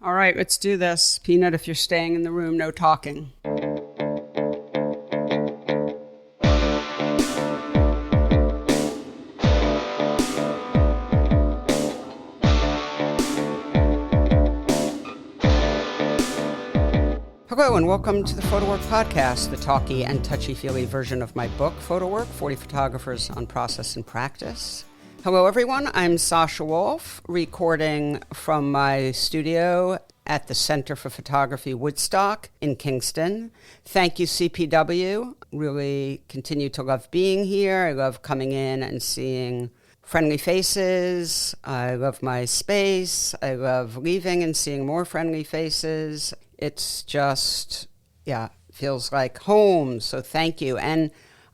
All right, let's do this. Peanut, if you're staying in the room, no talking. Hello and welcome to the PhotoWork podcast, the talky and touchy-feely version of my book, PhotoWork, 40 Photographers on Process and Practice. Hello everyone, I'm Sasha Wolf, recording from my studio at the Center for Photography Woodstock in Kingston. Thank you, CPW. Really continue to love being here. I love coming in and seeing friendly faces. I love my space. I love leaving and seeing more friendly faces. It's just, feels like home. So thank you. And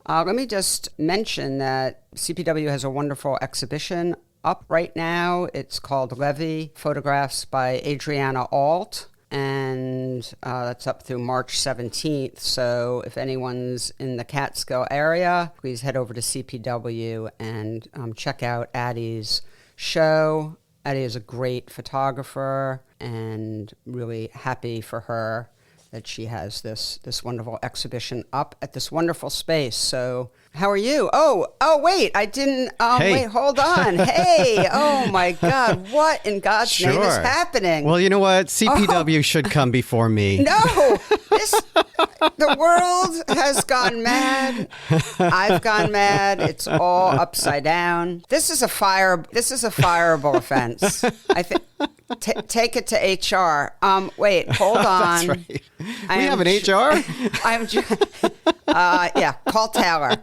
let me just mention that CPW has a wonderful exhibition up right now. It's called Levy, Photographs by Adriana Alt, and that's up through March 17th. So if anyone's in the Catskill area, please head over to CPW and check out Addie's show. Addie is a great photographer and really happy for her that she has this wonderful exhibition up at this wonderful space. So how are you? Oh, wait, I didn't, hey. Wait, hold on. Hey, oh my God, what in God's name is happening? Well, you know what? CPW should come before me. No, the world has gone mad. I've gone mad. It's all upside down. This is a fireable offense. I think. Take it to HR. Wait, hold on. That's right. We have an HR? Call Taylor.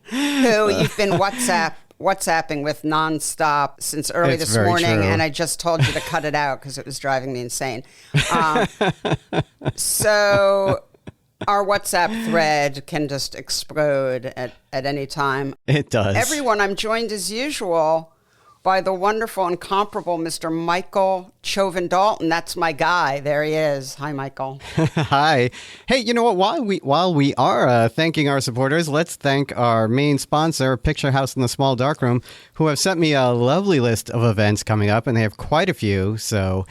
Who you've been WhatsApping with nonstop since early this morning, true. and I just told you to cut it out because it was driving me insane. So our WhatsApp thread can just explode at any time. It does. Everyone, I'm joined as usual by the wonderful, incomparable Mr. Michael Chauvin-Dalton. That's my guy. There he is. Hi, Michael. Hi. Hey, you know what? While we are thanking our supporters, let's thank our main sponsor, Picture House in the Small Darkroom, who have sent me a lovely list of events coming up, and they have quite a few. So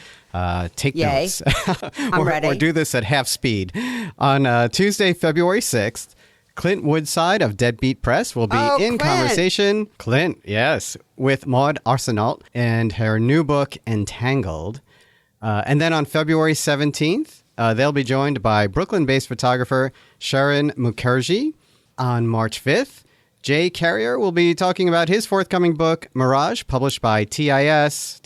take Yay. notes. I'm ready. Or do this at half speed. On Tuesday, February 6th, Clint Woodside of Deadbeat Press will be in conversation. Clint, yes, with Maud Arsenault and her new book, Entangled. And then on February 17th, they'll be joined by Brooklyn-based photographer Sharon Mukherjee. On March 5th, Jay Carrier will be talking about his forthcoming book, Mirage, published by TIS.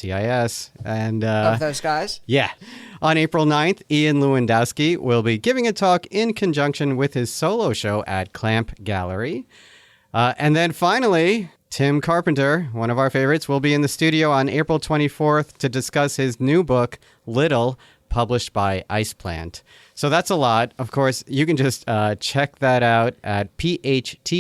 And Love those guys. Yeah. On April 9th, Ian Lewandowski will be giving a talk in conjunction with his solo show at Clamp Gallery. And then finally, Tim Carpenter, one of our favorites, will be in the studio on April 24th to discuss his new book, Little, published by Ice Plant. So that's a lot. Of course, you can just check that out at phtsdr.com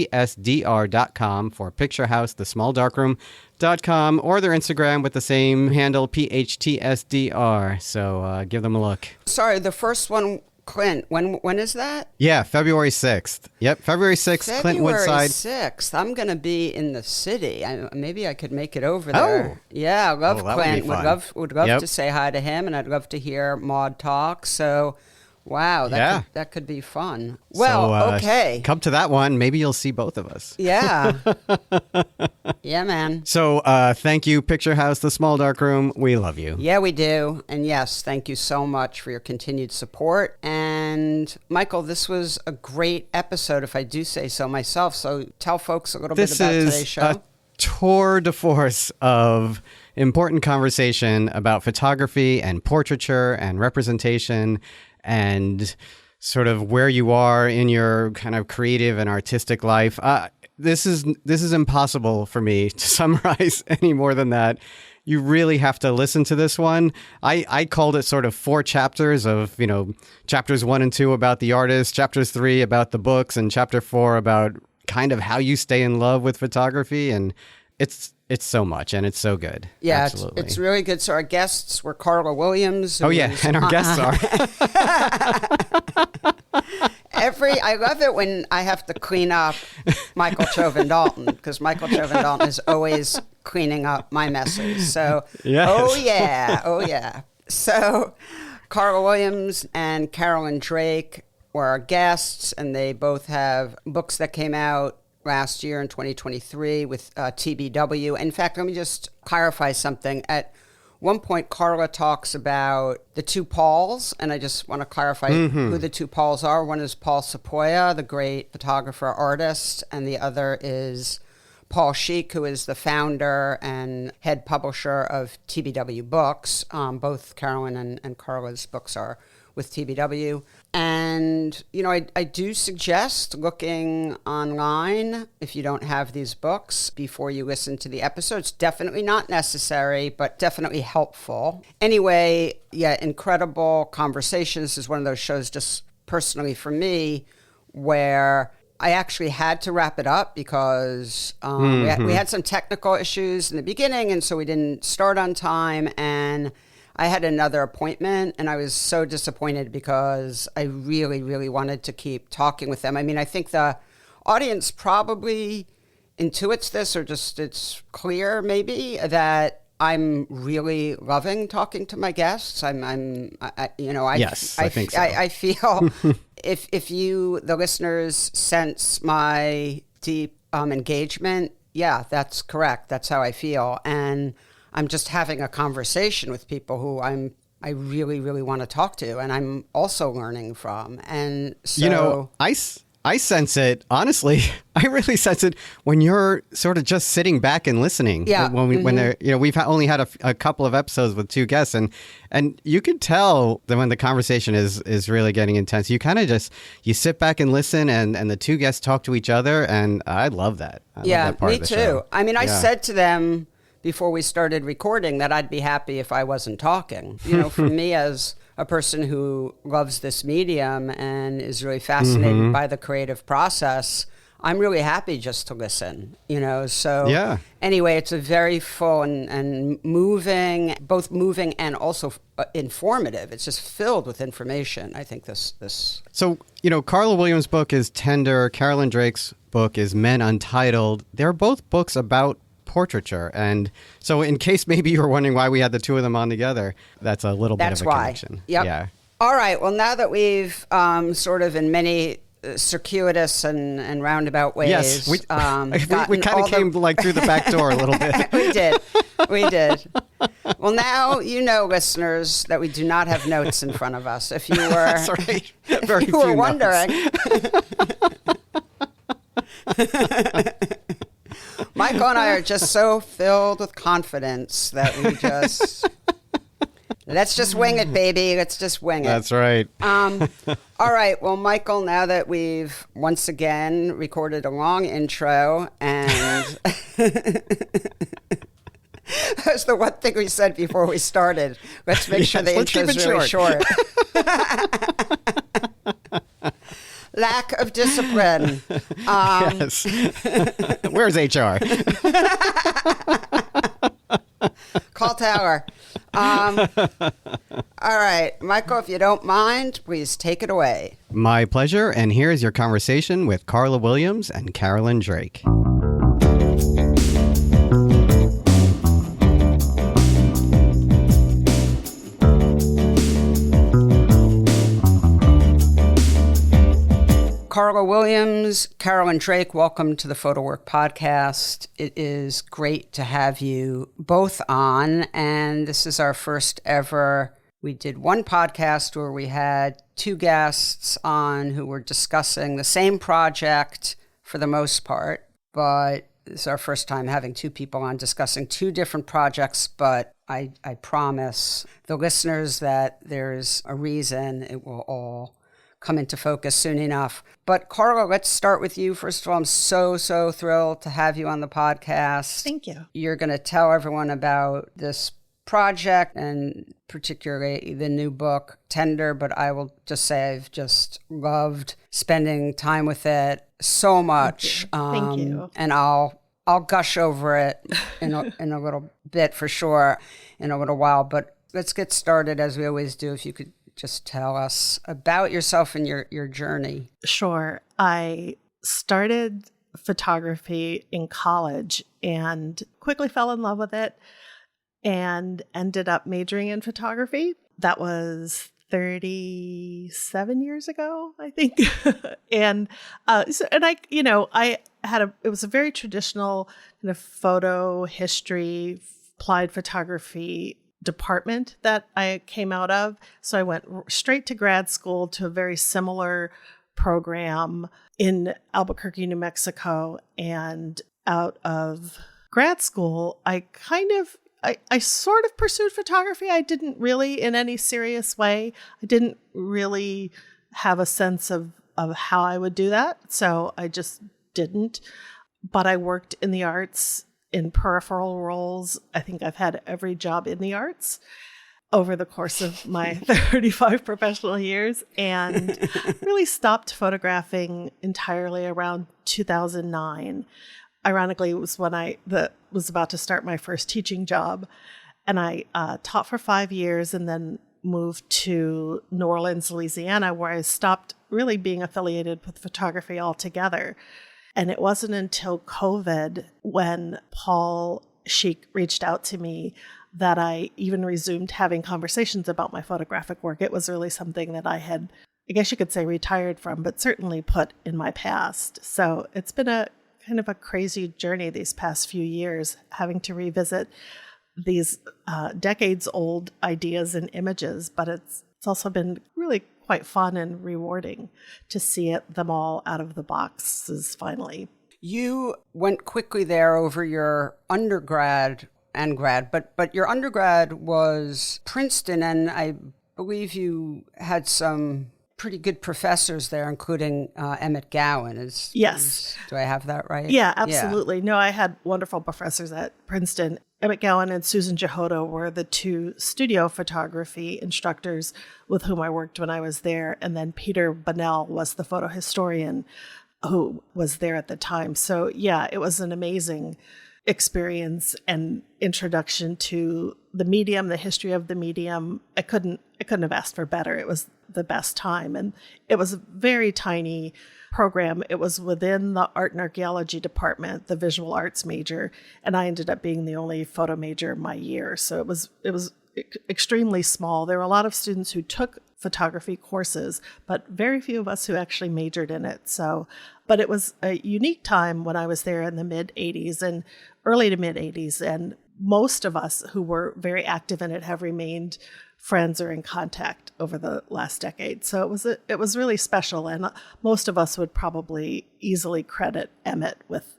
for Picture House, the Small Darkroom.com, or their Instagram with the same handle, phtsdr. So give them a look. Sorry, the first one, Clint, when is that? Yeah, February 6th. Yep, February 6th, Clint Woodside. February 6th. I'm going to be in the city. Maybe I could make it over there. Oh. Yeah, I love Clint. Would love Yep. to say hi to him, and I'd love to hear Maud talk. So, wow, that could be fun. Well, okay. Come to that one. Maybe you'll see both of us. Yeah. Yeah, man. So thank you, Picture House, the Small Darkroom. We love you. Yeah, we do. And yes, thank you so much for your continued support. And Michael, this was a great episode, if I do say so myself. So tell folks a little bit about today's show. This is a tour de force of important conversation about photography and portraiture and representation and sort of where you are in your kind of creative and artistic life. This is impossible for me to summarize any more than that. You really have to listen to this one. I called it sort of 4 chapters of, chapters 1 and 2 about the artist, chapters 3 about the books, and chapter 4 about kind of how you stay in love with photography. And it's so much, and it's so good. Yeah, absolutely. It's really good. So our guests were Carla Williams. Oh, yeah, and our guests are. I love it when I have to clean up Michael Chauvin Dalton, because Michael Chauvin Dalton is always cleaning up my messes. So, yes. Oh yeah. So, Carla Williams and Carolyn Drake were our guests, and they both have books that came out last year in 2023 with TBW. In fact, let me just clarify something. At one point, Carla talks about the two Pauls, and I just want to clarify who the two Pauls are. One is Paul Sequoia, the great photographer artist, and the other is Paul Sheik, who is the founder and head publisher of TBW Books. Both Carolyn and Carla's books are with TBW. And, you know, I do suggest looking online if you don't have these books before you listen to the episodes. Definitely not necessary, but definitely helpful. Anyway, yeah, incredible conversations. This is one of those shows just personally for me where I actually had to wrap it up because we had some technical issues in the beginning, and so we didn't start on time, and I had another appointment, and I was so disappointed because I really, really wanted to keep talking with them. I mean, I think the audience probably intuits this, or just it's clear maybe that I'm really loving talking to my guests. I think so. I feel if you, the listeners, sense my deep engagement, yeah, that's correct. That's how I feel, and I'm just having a conversation with people who I really, really want to talk to, and I'm also learning from. And so, you know, I sense it, honestly, I really sense it when you're sort of just sitting back and listening. Yeah. When they're, you know, we've only had a couple of episodes with two guests, and you can tell that when the conversation is really getting intense, you kind of just, you sit back and listen, and the two guests talk to each other, and I love that. I love that part me of the too. show. I mean, I said to them before we started recording that I'd be happy if I wasn't talking. You know, for me as a person who loves this medium and is really fascinated by the creative process, I'm really happy just to listen, you know. So anyway, it's a very full and moving, both moving and also informative. It's just filled with information. I think this. So, you know, Carla Williams' book is Tender. Carolyn Drake's book is Men Untitled. They're both books about portraiture. And so in case maybe you were wondering why we had the two of them on together, that's a little bit of a connection. Yep. Yeah. All right. Well, now that we've sort of in many circuitous and roundabout ways. Yes, we kind of came like through the back door a little bit. We did. Well, now you know, listeners, that we do not have notes in front of us. If you were, that's right. If you were wondering. Michael and I are just so filled with confidence that we just... Let's just wing it, baby. Let's just wing it. That's right. All right. Well, Michael, now that we've once again recorded a long intro, and that's the one thing we said before we started. Let's make sure the intro is really short. Lack of discipline. Yes. Where's HR? Call tower. All right. Michael, if you don't mind, please take it away. My pleasure. And here is your conversation with Carla Williams and Carolyn Drake. Carla Williams, Carolyn Drake, welcome to the PhotoWork podcast. It is great to have you both on, and this is our first ever. We did one podcast where we had two guests on who were discussing the same project for the most part, but this is our first time having two people on discussing two different projects, but I promise the listeners that there's a reason it will all come into focus soon enough. But Carla, let's start with you. First of all, I'm so thrilled to have you on the podcast. Thank you. You're going to tell everyone about this project and particularly the new book, Tender, but I will just say I've just loved spending time with it so much. Thank you. And I'll gush over it in a little bit for sure, in a little while. But let's get started as we always do. If you could just tell us about yourself and your journey? Sure. I started photography in college and quickly fell in love with it and ended up majoring in photography. That was 37 years ago, I think. And it was a very traditional kind of photo history, applied photography department that I came out of. So I went straight to grad school to a very similar program in Albuquerque, New Mexico. And out of grad school, I sort of pursued photography. I didn't really in any serious way. I didn't really have a sense of how I would do that. So I just didn't. But I worked in the arts in peripheral roles. I think I've had every job in the arts over the course of my 35 professional years, and really stopped photographing entirely around 2009. Ironically, it was when I was about to start my first teaching job, and I taught for 5 years and then moved to New Orleans, Louisiana, where I stopped really being affiliated with photography altogether. And it wasn't until COVID, when Paul Sheik reached out to me, that I even resumed having conversations about my photographic work. It was really something that I had, I guess you could say, retired from, but certainly put in my past. So it's been a kind of a crazy journey these past few years, having to revisit these decades-old ideas and images, but it's also been really quite fun and rewarding to see them all out of the boxes finally. You went quickly there over your undergrad and grad, but your undergrad was Princeton, and I believe you had some pretty good professors there, including Emmett Gowan. Yes. Do I have that right? Yeah, absolutely. Yeah. No, I had wonderful professors at Princeton. Emmett Gowan and Susan Jehoto were the two studio photography instructors with whom I worked when I was there. And then Peter Bunnell was the photo historian who was there at the time. So yeah, it was an amazing experience and introduction to the medium, the history of the medium. I couldn't have asked for better. It was the best time. And it was a very tiny program. It was within the art and archaeology department, the visual arts major, and I ended up being the only photo major my year. So it was extremely small. There were a lot of students who took photography courses, but very few of us who actually majored in it. So, but it was a unique time when I was there in the mid 80s and early to mid 80s. And most of us who were very active in it have remained friends or in contact over the last decade. So it was really special. And most of us would probably easily credit Emmett with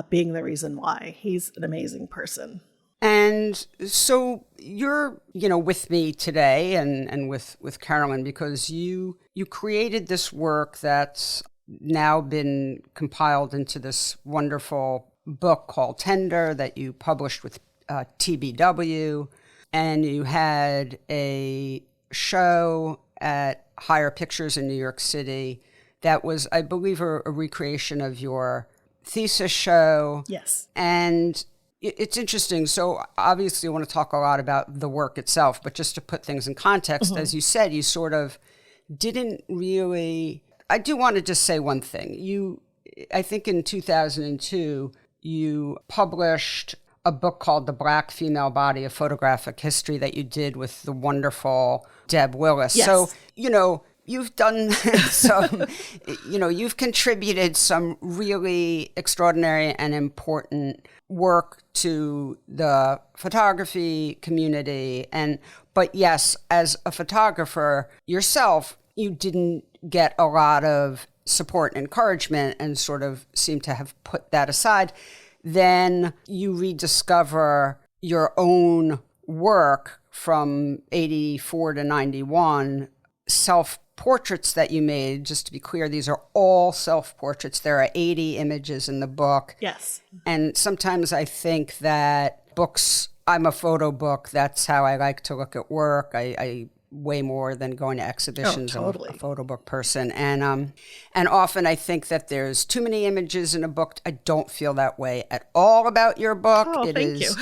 being the reason why. He's an amazing person. And so you're, with me today and with Carolyn, because you created this work that's now been compiled into this wonderful book called Tender that you published with TBW. And you had a show at Higher Pictures in New York City that was, I believe, a recreation of your thesis show. Yes. And it's interesting. So obviously I want to talk a lot about the work itself, but just to put things in context, as you said, you sort of didn't really, I do want to just say one thing. I think in 2002, you published a book called The Black Female Body, a Photographic History that you did with the wonderful Deb Willis. Yes. So, you've done some, you've contributed some really extraordinary and important work to the photography community. But yes, as a photographer yourself, you didn't get a lot of support and encouragement and sort of seem to have put that aside. Then you rediscover your own work from 84 to 91, self-portraits that you made. Just to be clear, these are all self-portraits. There are 80 images in the book. Yes. And sometimes I think that books, I'm a photo book. That's how I like to look at work. I way more than going to exhibitions. Oh, totally. I'm a photo book person. And often I think that there's too many images in a book. I don't feel that way at all about your book. Oh, thank you.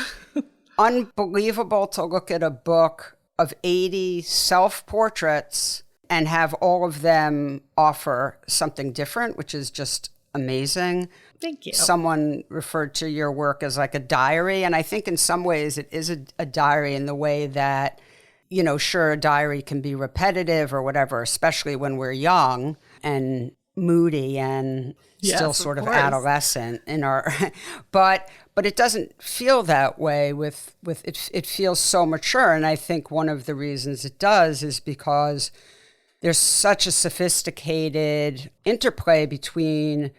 Unbelievable to look at a book of 80 self-portraits and have all of them offer something different, which is just amazing. Thank you. Someone referred to your work as like a diary, and I think in some ways it is a diary in the way that, you know, sure, a diary can be repetitive or whatever, especially when we're young and moody and still sort of adolescent in our, but it doesn't feel that way with it. It feels so mature, and I think one of the reasons it does is because there's such a sophisticated interplay between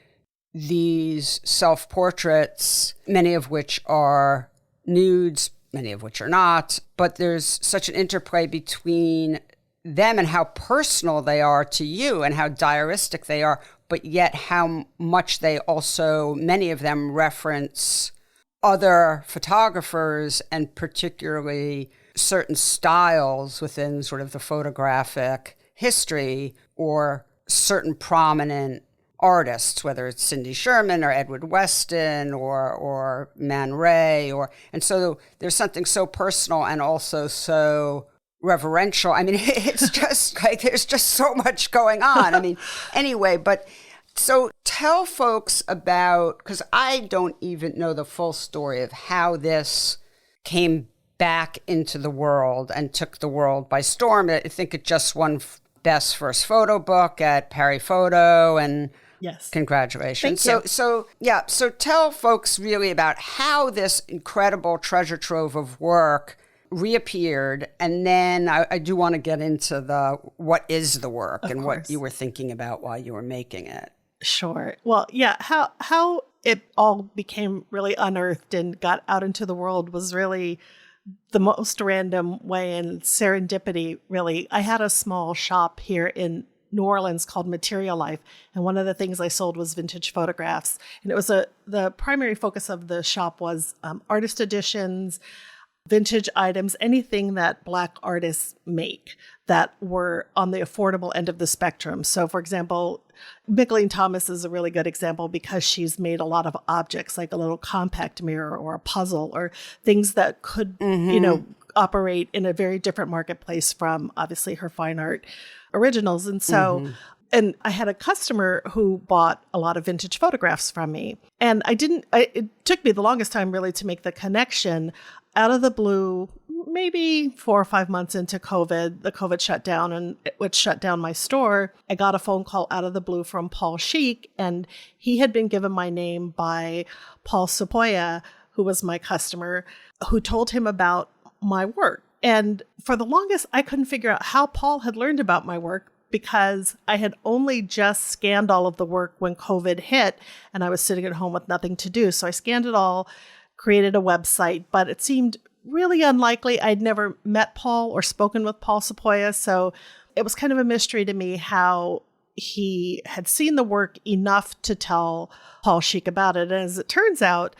these self-portraits, many of which are nudes, many of which are not, but there's such an interplay between them and how personal they are to you and how diaristic they are, but yet how much they also, many of them reference other photographers and particularly certain styles within sort of the photographic history or certain prominent artists, whether it's Cindy Sherman or Edward Weston or Man Ray, and so there's something so personal and also so reverential. I mean, it's just like there's just so much going on. I mean, anyway, but so tell folks about, because I don't even know the full story of how this came back into the world and took the world by storm. I think it just won Best First Photo Book at Perry Photo, and yes, congratulations. Thank you. So tell folks really about how this incredible treasure trove of work reappeared, and then I do want to get into the what is the work and what you were thinking about while you were making it. Sure. Well, yeah, how it all became really unearthed and got out into the world was really the most random way and serendipity, really. I had a small shop here in New Orleans called Material Life, and one of the things I sold was vintage photographs. And it was the primary focus of the shop was artist editions, vintage items, anything that Black artists make that were on the affordable end of the spectrum. So, for example, Mickalene Thomas is a really good example because she's made a lot of objects like a little compact mirror or a puzzle or things that could, you know, operate in a very different marketplace from obviously her fine art originals. And so, and I had a customer who bought a lot of vintage photographs from me. And it took me the longest time really to make the connection. Out of the blue, maybe 4 or 5 months into COVID, the COVID shutdown, and which shut down my store, I got a phone call out of the blue from Paul Sheik, and he had been given my name by Paul Sepoya, who was my customer, who told him about my work. And for the longest, I couldn't figure out how Paul had learned about my work because I had only just scanned all of the work when COVID hit, and I was sitting at home with nothing to do. So I scanned it all, created a website, but it seemed really unlikely. I'd never met Paul or spoken with Paul Sepoya, so it was kind of a mystery to me how he had seen the work enough to tell Paul Sheik about it. And as it turns out,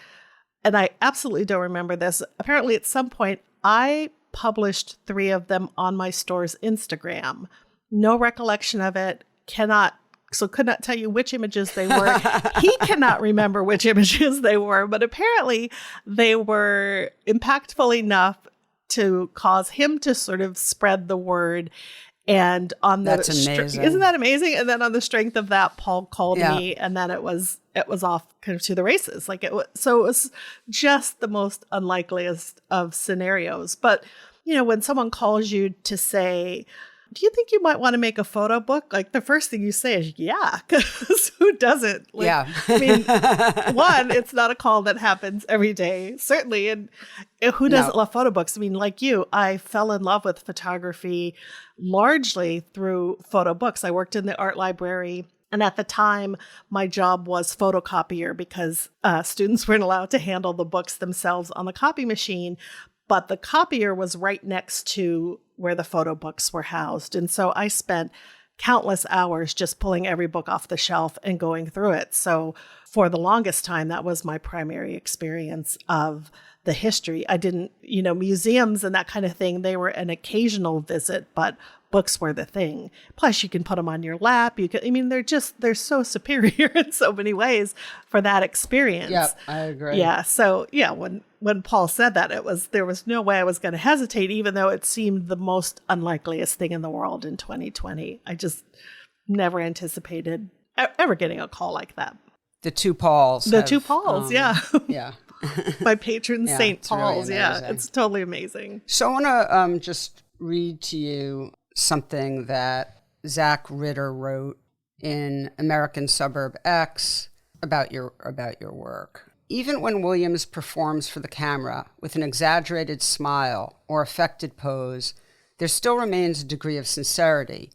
and I absolutely don't remember this, apparently at some point I published 3 of them on my store's Instagram. No recollection of it, could not tell you which images they were. He cannot remember which images they were, but apparently they were impactful enough to cause him to sort of spread the word. And on the That's amazing. Isn't that amazing? And then on the strength of that, Paul called me, and then it was off kind of to the races. So it was just the most unlikeliest of scenarios. But you know, when someone calls you to say, do you think you might want to make a photo book? Like the first thing you say is, yeah, because who doesn't? I mean, one, it's not a call that happens every day, certainly. And who doesn't love photo books? I mean, like you, I fell in love with photography largely through photo books. I worked in the art library. And at the time, my job was photocopier because students weren't allowed to handle the books themselves on the copy machine. But the copier was right next to where the photo books were housed. And so I spent countless hours just pulling every book off the shelf and going through it. So for the longest time, that was my primary experience of the history. I didn't, museums and that kind of thing, they were an occasional visit, but books were the thing. Plus you can put them on your lap. They're so superior in so many ways for that experience. Yep, I agree. Yeah. So yeah, when Paul said that, there was no way I was going to hesitate, even though it seemed the most unlikeliest thing in the world in 2020. I just never anticipated ever getting a call like that. The two Pauls. Yeah. Yeah. My patron St. It's Paul's. really Yeah. amazing. It's totally amazing. So I want to just read to you something that Zach Ritter wrote in American Suburb X about your work. Even when Williams performs for the camera with an exaggerated smile or affected pose, there still remains a degree of sincerity,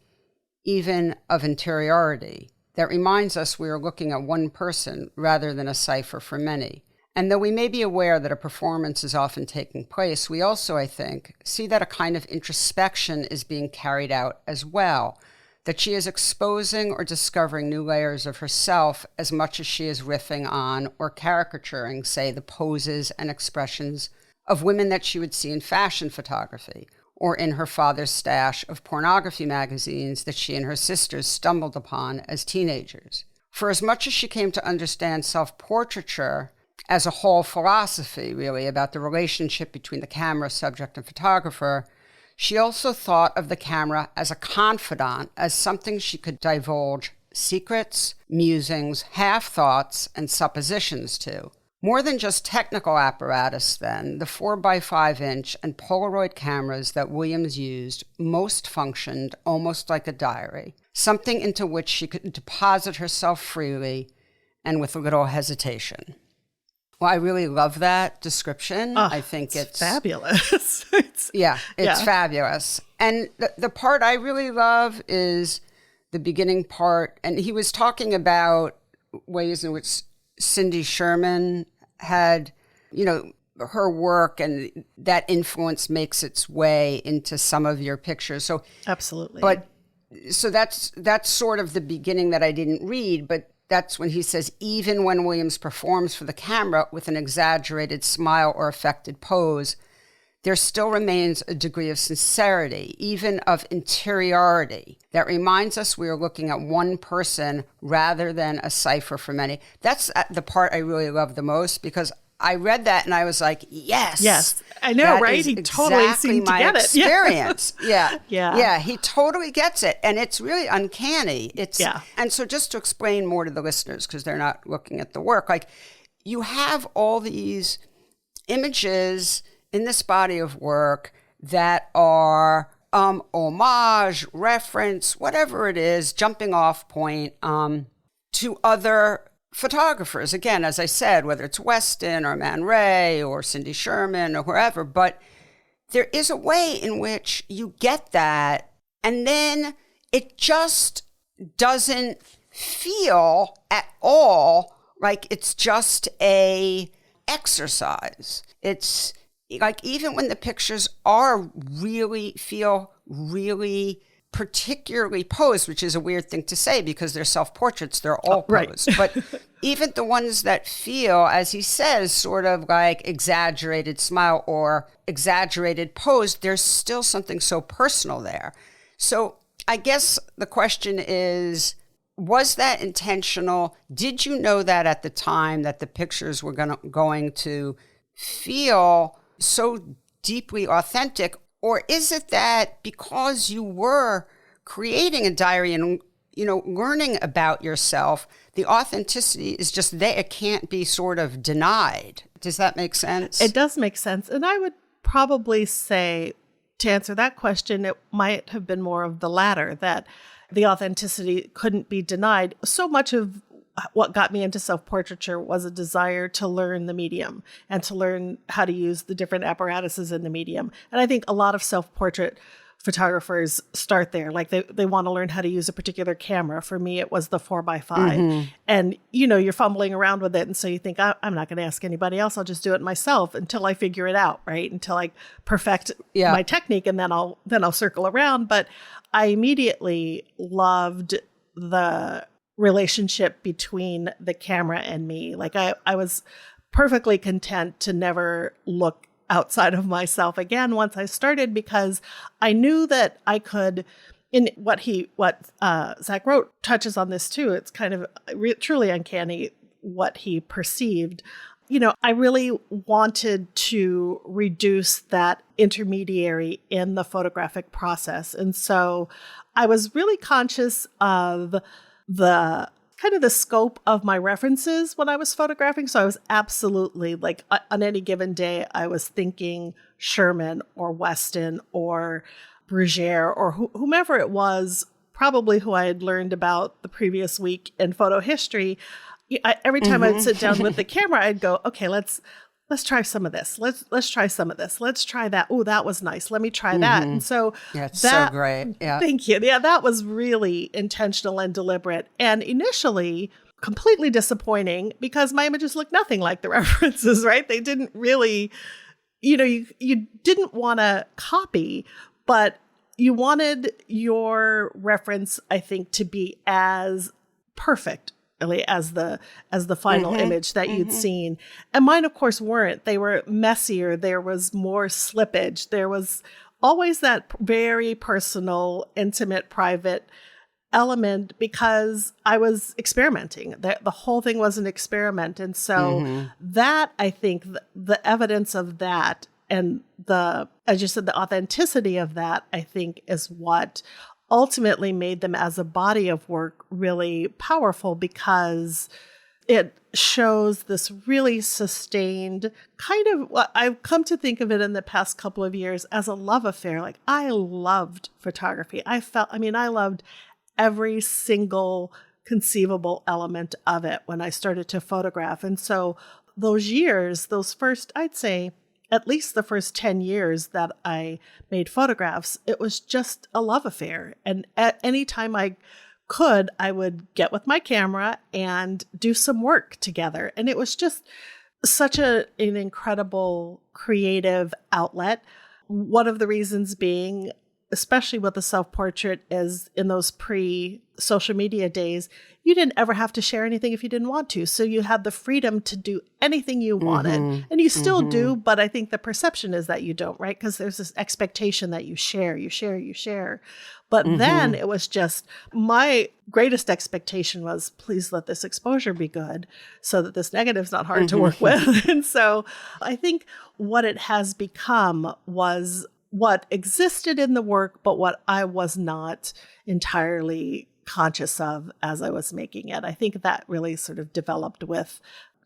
even of interiority, that reminds us we are looking at one person rather than a cipher for many. And though we may be aware that a performance is often taking place, we also, I think, see that a kind of introspection is being carried out as well, that she is exposing or discovering new layers of herself as much as she is riffing on or caricaturing, say, the poses and expressions of women that she would see in fashion photography or in her father's stash of pornography magazines that she and her sisters stumbled upon as teenagers. For as much as she came to understand self-portraiture as a whole philosophy, really, about the relationship between the camera, subject, and photographer, she also thought of the camera as a confidant, as something she could divulge secrets, musings, half-thoughts, and suppositions to. More than just technical apparatus, then, the 4x5-inch and Polaroid cameras that Williams used most functioned almost like a diary, something into which she could deposit herself freely and with little hesitation. Well, I really love that description. I think it's fabulous. it's fabulous. And the part I really love is the beginning part. And he was talking about ways in which Cindy Sherman had, her work, and that influence makes its way into some of your pictures. So absolutely. But so that's sort of the beginning that I didn't read, but that's when he says, even when Williams performs for the camera with an exaggerated smile or affected pose, there still remains a degree of sincerity, even of interiority, that reminds us we are looking at one person rather than a cipher for many. That's the part I really love the most, because I read that and I was like, yes. I know, right? He totally seemed to get it. Experience. Yeah. Yeah. He totally gets it. And it's really uncanny. And so just to explain more to the listeners, because they're not looking at the work, like, you have all these images in this body of work that are homage, reference, whatever it is, jumping off point to other photographers. Again, as I said, whether it's Weston or Man Ray or Cindy Sherman or whoever, but there is a way in which you get that, and then it just doesn't feel at all like it's just a exercise. It's like, even when the pictures feel really particularly posed, which is a weird thing to say because they're self-portraits, they're all posed. Right. But even the ones that feel, as he says, sort of like exaggerated smile or exaggerated pose, there's still something so personal there. So I guess the question is, was that intentional? Did you know that at the time that the pictures were going to feel so deeply authentic? Or is it that because you were creating a diary and, learning about yourself, the authenticity is just there? It can't be sort of denied. Does that make sense? It does make sense. And I would probably say, to answer that question, it might have been more of the latter, that the authenticity couldn't be denied. So much of what got me into self-portraiture was a desire to learn the medium and to learn how to use the different apparatuses in the medium. And I think a lot of self-portrait photographers start there. Like they want to learn how to use a particular camera. For me, it was the 4x5. Mm-hmm. And, you're fumbling around with it. And so you think, I'm not going to ask anybody else. I'll just do it myself until I figure it out, right? Until I perfect my technique, and then I'll circle around. But I immediately loved the relationship between the camera and me. Like I was perfectly content to never look outside of myself again once I started, because I knew that I could, in what Zach wrote touches on this too. It's kind of truly uncanny what he perceived. I really wanted to reduce that intermediary in the photographic process. And so I was really conscious of the kind of the scope of my references when I was photographing. So I was absolutely like on any given day, I was thinking Sherman or Weston or Brugiere or whomever it was, probably who I had learned about the previous week in photo history. Every time I'd sit down with the camera, I'd go, okay, let's try some of this. Let's try some of this. Let's try that. Oh, that was nice. Let me try that. And so it's so great. Yeah. Thank you. Yeah, that was really intentional and deliberate. And initially completely disappointing because my images looked nothing like the references, right? They didn't really, you didn't want to copy, but you wanted your reference, I think, to be as perfect as the final image that you'd seen. And mine, of course, weren't. They were messier. There was more slippage. There was always that very personal, intimate, private element because I was experimenting. The whole thing was an experiment. And so that, I think, the evidence of that and as you said, the authenticity of that, I think, is what ultimately made them as a body of work really powerful because it shows this really sustained kind of what I've come to think of it in the past couple of years as a love affair. Like I loved photography. I loved every single conceivable element of it when I started to photograph. And so those years, those first, I'd say, at least the first 10 years that I made photographs, it was just a love affair. And at any time I could, I would get with my camera and do some work together. And it was just such an incredible creative outlet. One of the reasons being, especially with the self-portrait, is in those pre-social media days, you didn't ever have to share anything if you didn't want to. So you had the freedom to do anything you wanted. And you still do, but I think the perception is that you don't, right? Because there's this expectation that you share. But then it was just, my greatest expectation was, please let this exposure be good so that this negative is not hard to work with. And so I think what it has become was what existed in the work, but what I was not entirely conscious of as I was making it. I think that really sort of developed with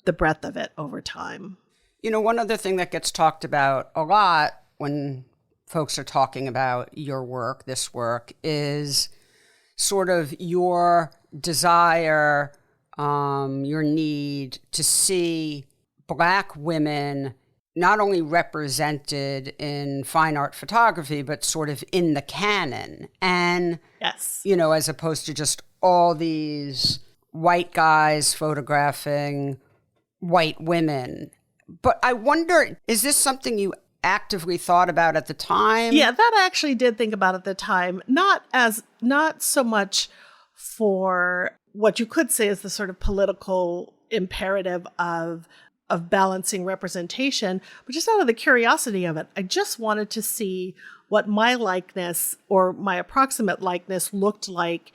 the breadth of it over time. One other thing that gets talked about a lot when folks are talking about your work, this work, is sort of your desire, your need to see Black women not only represented in fine art photography, but sort of in the canon. And, yes, as opposed to just all these white guys photographing white women. But I wonder, is this something you actively thought about at the time? Yeah, that I actually did think about at the time. Not so much for what you could say is the sort of political imperative of balancing representation, but just out of the curiosity of it. I just wanted to see what my likeness or my approximate likeness looked like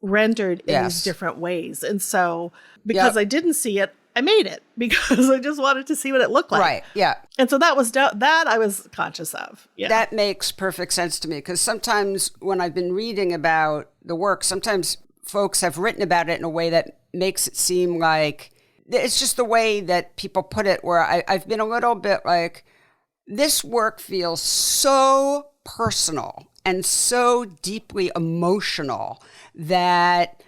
rendered in these different ways. And so because I didn't see it, I made it because I just wanted to see what it looked like. Right, yeah. And so that I was conscious of. Yeah. That makes perfect sense to me because sometimes when I've been reading about the work, sometimes folks have written about it in a way that makes it seem like it's just the way that people put it, where I've been a little bit like, this work feels so personal and so deeply emotional that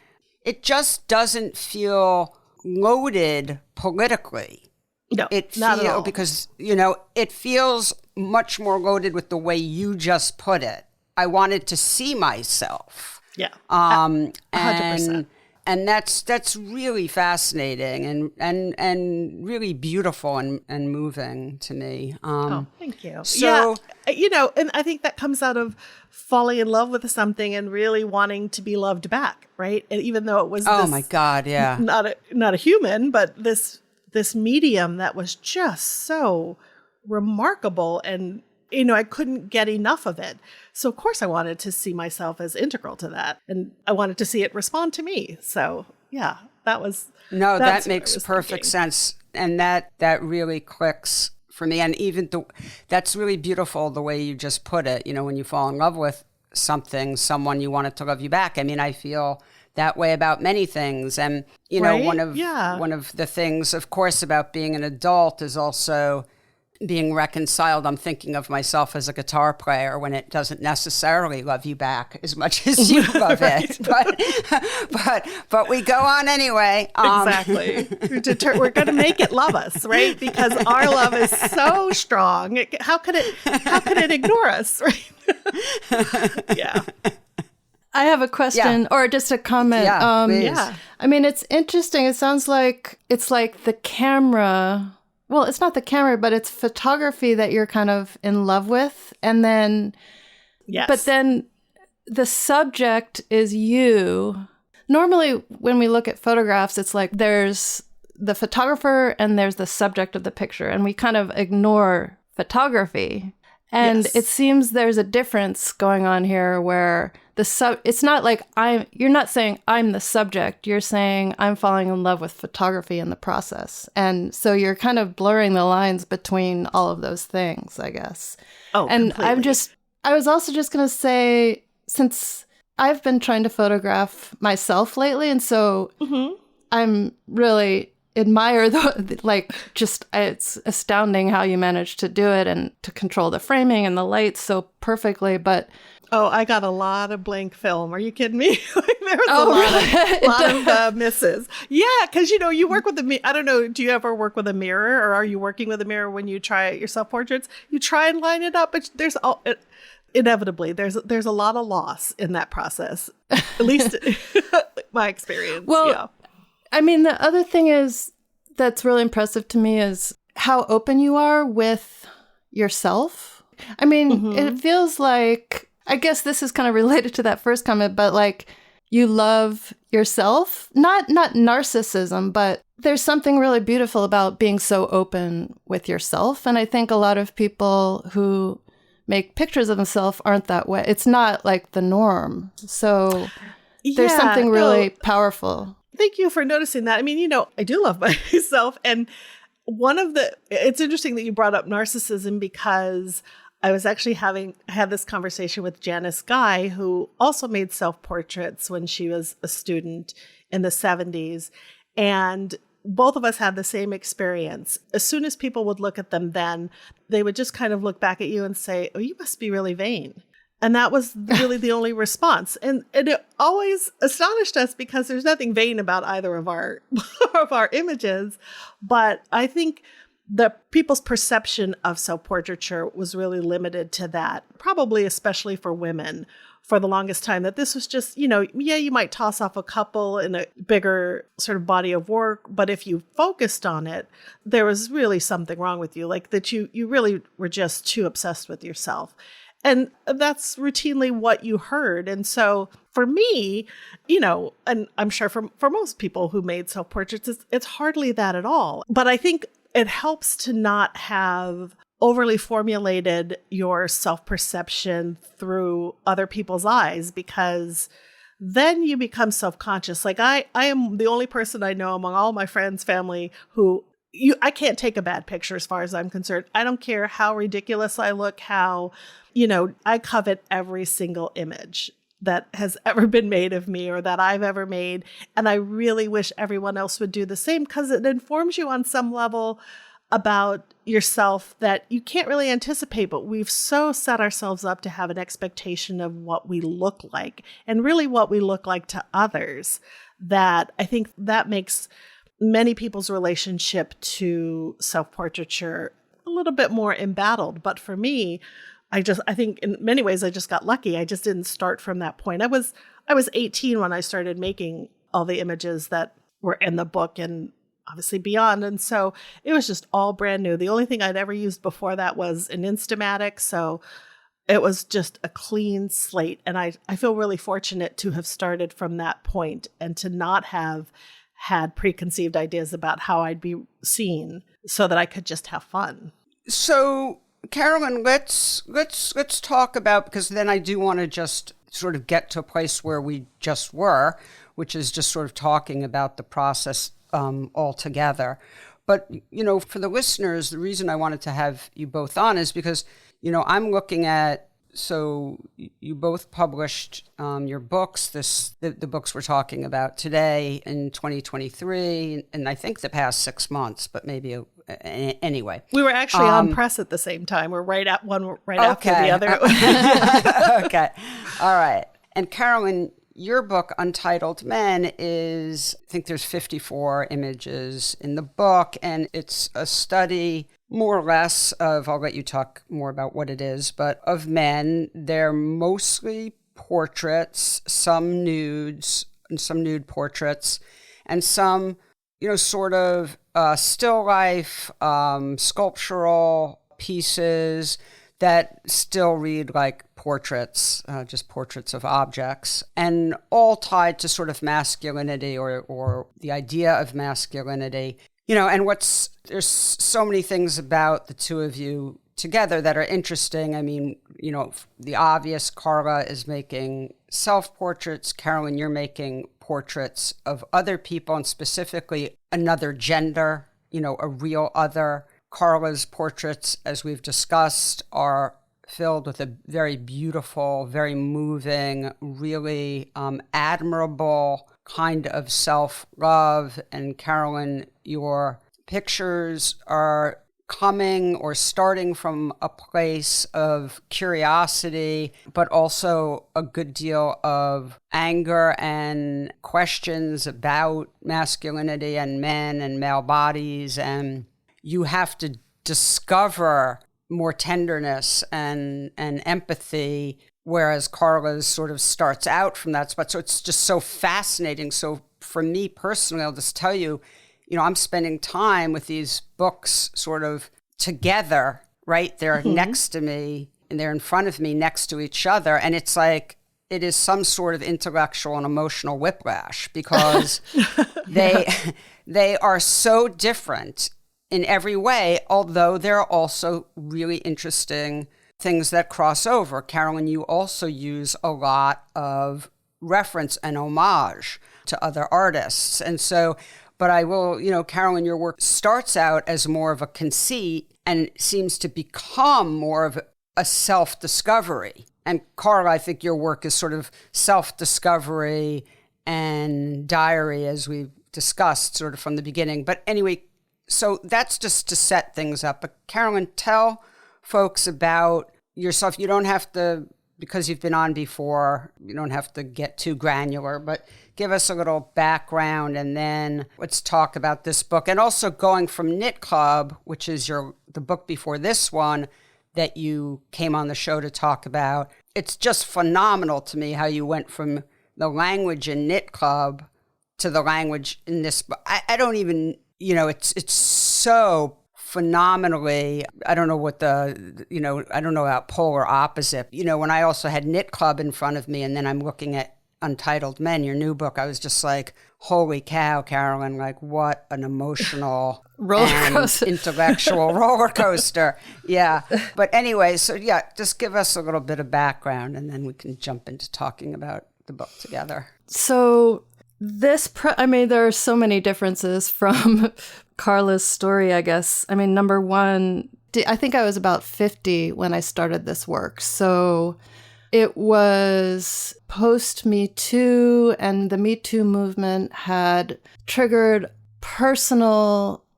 it just doesn't feel loaded politically. No, not at all. Because, it feels much more loaded with the way you just put it. I wanted to see myself. Yeah. 100%. And that's really fascinating and really beautiful and moving to me. Thank you. So, and I think that comes out of falling in love with something and really wanting to be loved back, right? And even though it was my God, yeah, not a human, but this this medium that was just so remarkable, and I couldn't get enough of it. So of course I wanted to see myself as integral to that, and I wanted to see it respond to me. So yeah, that makes perfect sense, and that really clicks for me. And even that's really beautiful the way you just put it. When you fall in love with someone, you want it to love you back. I mean, I feel that way about many things. And, right? one of the things, of course, about being an adult is also being reconciled. I'm thinking of myself as a guitar player when it doesn't necessarily love you back as much as you love it. But we go on anyway. Exactly. We're going to make it love us, right? Because our love is so strong. How could it ignore us, right? Yeah. I have a question or just a comment. Yeah, I mean, it's interesting. It sounds like it's like the camera. Well, it's not the camera, but it's photography that you're kind of in love with. And then, but then the subject is you. Normally, when we look at photographs, it's like there's the photographer and there's the subject of the picture. And we kind of ignore photography. And it seems there's a difference going on here where it's not like you're not saying I'm the subject. You're saying I'm falling in love with photography in the process. And so you're kind of blurring the lines between all of those things, I guess. Oh, and completely. I was also just going to say, since I've been trying to photograph myself lately, and so I'm really admire it's astounding how you managed to do it and to control the framing and the lights so perfectly. But I got a lot of blank film. Are you kidding me? There was a lot of misses. Yeah, because you work with I don't know, do you ever work with a mirror, or are you working with a mirror when you try your self-portraits? You try and line it up, but inevitably there's a lot of loss in that process. At least my experience. Well, yeah. I mean, the other thing that's really impressive to me is how open you are with yourself. I mean, it feels like, I guess this is kind of related to that first comment, but like you love yourself, not narcissism, but there's something really beautiful about being so open with yourself. And I think a lot of people who make pictures of themselves aren't that way. It's not like the norm. So there's something really powerful. Thank you for noticing that. I mean, I do love myself. And it's interesting that you brought up narcissism, because I was actually had this conversation with Janice Guy, who also made self-portraits when she was a student in the 70s. And both of us had the same experience. As soon as people would look at them then, they would just kind of look back at you and say, "Oh, you must be really vain." And that was really the only response. And it always astonished us, because there's nothing vain about either of our images. But I think the people's perception of self-portraiture was really limited to that, probably especially for women for the longest time, that this was just, you might toss off a couple in a bigger sort of body of work, but if you focused on it, there was really something wrong with you, like that you really were just too obsessed with yourself. And that's routinely what you heard. And so for me, and I'm sure for most people who made self-portraits, it's hardly that at all. But I think it helps to not have overly formulated your self-perception through other people's eyes, because then you become self-conscious. Like I am the only person I know among all my friends, family, who I can't take a bad picture as far as I'm concerned. I don't care how ridiculous I look, how, I covet every single image that has ever been made of me or that I've ever made. And I really wish everyone else would do the same, because it informs you on some level about yourself that you can't really anticipate, but we've so set ourselves up to have an expectation of what we look like and really what we look like to others, that I think that makes many people's relationship to self-portraiture a little bit more embattled. But for me, I think in many ways I just got lucky. I just didn't start from that point. I was 18 when I started making all the images that were in the book and obviously beyond. And so it was just all brand new. The only thing I'd ever used before that was an Instamatic. So it was just a clean slate. And I feel really fortunate to have started from that point and to not have had preconceived ideas about how I'd be seen so that I could just have fun. So, Carolyn, let's talk about, because then I do want to just sort of get to a place where we just were, which is just sort of talking about the process altogether. But, for the listeners, the reason I wanted to have you both on is because, I'm looking at, so you both published your books, the books we're talking about today in 2023, and I think the past 6 months, but maybe anyway. We were actually on press at the same time. We're right at one after the other. Okay. All right. And Carolyn, your book, Untitled Men, is, I think there's 54 images in the book, and it's a study more or less of, I'll let you talk more about what it is, but of men. They're mostly portraits, some nudes, and some nude portraits, and some, sort of still life, sculptural pieces that still read like portraits, just portraits of objects, and all tied to sort of masculinity or the idea of masculinity. And there's so many things about the two of you together that are interesting. I mean, the obvious, Carla is making self-portraits. Carolyn, you're making portraits of other people, and specifically another gender, a real other. Carla's portraits, as we've discussed, are filled with a very beautiful, very moving, really admirable kind of self-love. And Carolyn, your pictures are coming or starting from a place of curiosity, but also a good deal of anger and questions about masculinity and men and male bodies. And you have to discover more tenderness and empathy, whereas Carla's sort of starts out from that spot. So it's just so fascinating. So for me personally, I'll just tell you, I'm spending time with these books sort of together, right? They're next to me and they're in front of me next to each other. And it's like, it is some sort of intellectual and emotional whiplash because they are so different in every way, although there are also really interesting things that cross over. Carolyn, you also use a lot of reference and homage to other artists. And so, but I will, Carolyn, your work starts out as more of a conceit and seems to become more of a self-discovery. And Carla, I think your work is sort of self-discovery and diary, as we've discussed sort of from the beginning. But anyway, so that's just to set things up. But Carolyn, tell folks about yourself. You don't have to, because you've been on before, you don't have to get too granular, but give us a little background and then let's talk about this book. And also going from Knit Club, which is the book before this one that you came on the show to talk about. It's just phenomenal to me how you went from the language in Knit Club to the language in this book. I don't even... it's so phenomenally, I don't know what I don't know about polar opposite. When I also had Knit Club in front of me and then I'm looking at Untitled Men, your new book, I was just like, holy cow, Carolyn, like what an emotional intellectual roller coaster. Yeah. But anyway, so yeah, just give us a little bit of background and then we can jump into talking about the book together. So there are so many differences from Carla's story, I guess. I mean, number one, I think I was about 50 when I started this work. So it was post-Me Too, and the Me Too movement had triggered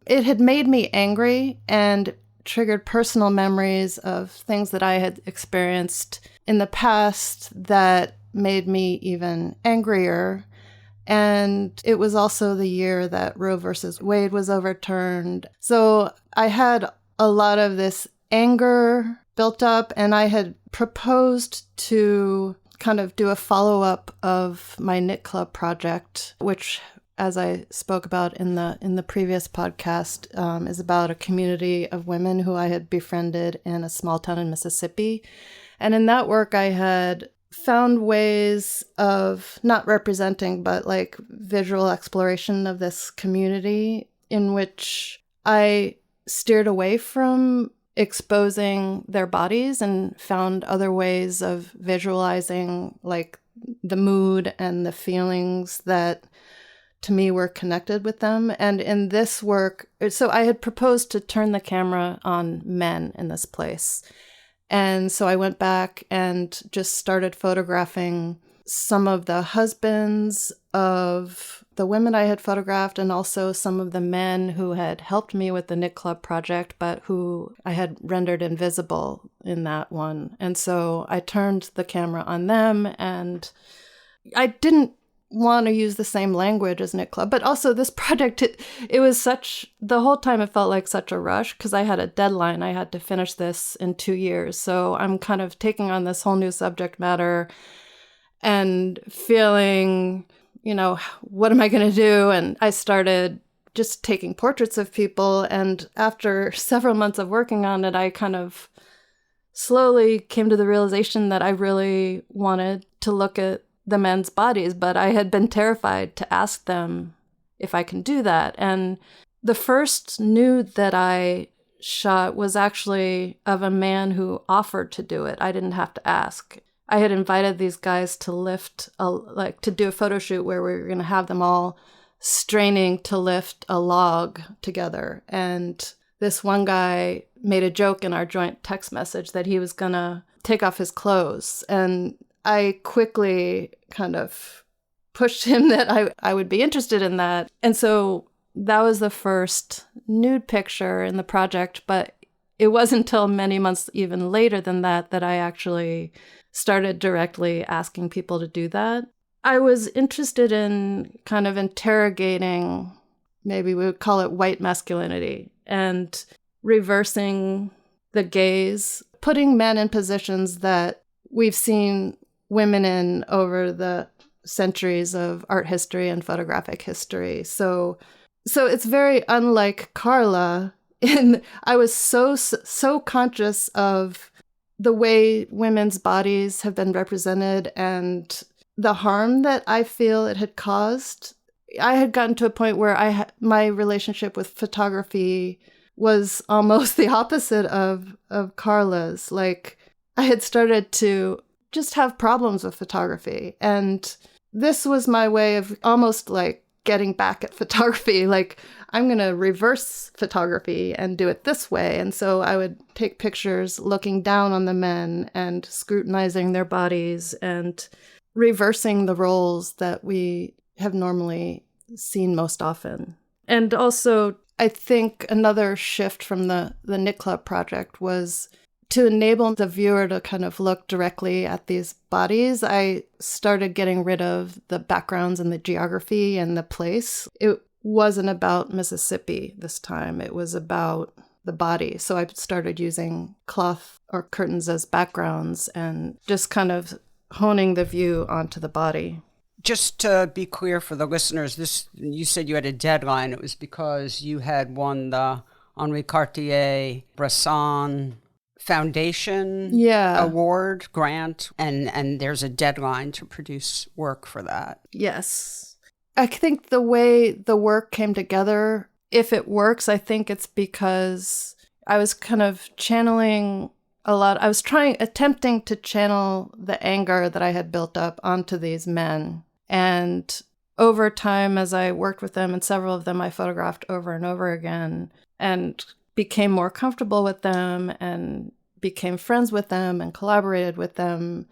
it had made me angry and triggered personal memories of things that I had experienced in the past that made me even angrier. And it was also the year that Roe versus Wade was overturned. So I had a lot of this anger built up, and I had proposed to kind of do a follow-up of my Knit Club project, which, as I spoke about in the previous podcast, is about a community of women who I had befriended in a small town in Mississippi. And in that work, I had found ways of not representing, but like visual exploration of this community in which I steered away from exposing their bodies and found other ways of visualizing like the mood and the feelings that to me were connected with them. And in this work, so I had proposed to turn the camera on men in this place. And so I went back and just started photographing some of the husbands of the women I had photographed, and also some of the men who had helped me with the Knit Club project, but who I had rendered invisible in that one. And so I turned the camera on them, and I didn't want to use the same language as Knit Club, but also this project, it was the whole time it felt like such a rush because I had a deadline. I had to finish this in 2 years. So I'm kind of taking on this whole new subject matter and feeling, what am I going to do? And I started just taking portraits of people. And after several months of working on it, I kind of slowly came to the realization that I really wanted to look at the men's bodies, but I had been terrified to ask them if I can do that. And the first nude that I shot was actually of a man who offered to do it. I didn't have to ask. I had invited these guys to to do a photo shoot where we were going to have them all straining to lift a log together. And this one guy made a joke in our joint text message that he was going to take off his clothes. And I quickly kind of pushed him that I would be interested in that. And so that was the first nude picture in the project, but it wasn't until many months even later than that I actually started directly asking people to do that. I was interested in kind of interrogating, maybe we would call it white masculinity, and reversing the gaze, putting men in positions that we've seen women in over the centuries of art history and photographic history. So it's very unlike Carla. And I was so conscious of the way women's bodies have been represented and the harm that I feel it had caused. I had gotten to a point where my relationship with photography was almost the opposite of Carla's. Like, I had started to just have problems with photography. And this was my way of almost like getting back at photography. Like, I'm going to reverse photography and do it this way. And so I would take pictures looking down on the men and scrutinizing their bodies and reversing the roles that we have normally seen most often. And also, I think another shift from the Knit Club project was to enable the viewer to kind of look directly at these bodies. I started getting rid of the backgrounds and the geography and the place. It wasn't about Mississippi this time. It was about the body. So I started using cloth or curtains as backgrounds and just kind of honing the view onto the body. Just to be clear for the listeners, you said you had a deadline. It was because you had won the Henri Cartier-Bresson Foundation award grant, and there's a deadline to produce work for that. Yes. I think the way the work came together, if it works, I think it's because I was kind of channeling a lot. I was attempting to channel the anger that I had built up onto these men. And over time, as I worked with them, and several of them I photographed over and over again, and became more comfortable with them and became friends with them and collaborated with them,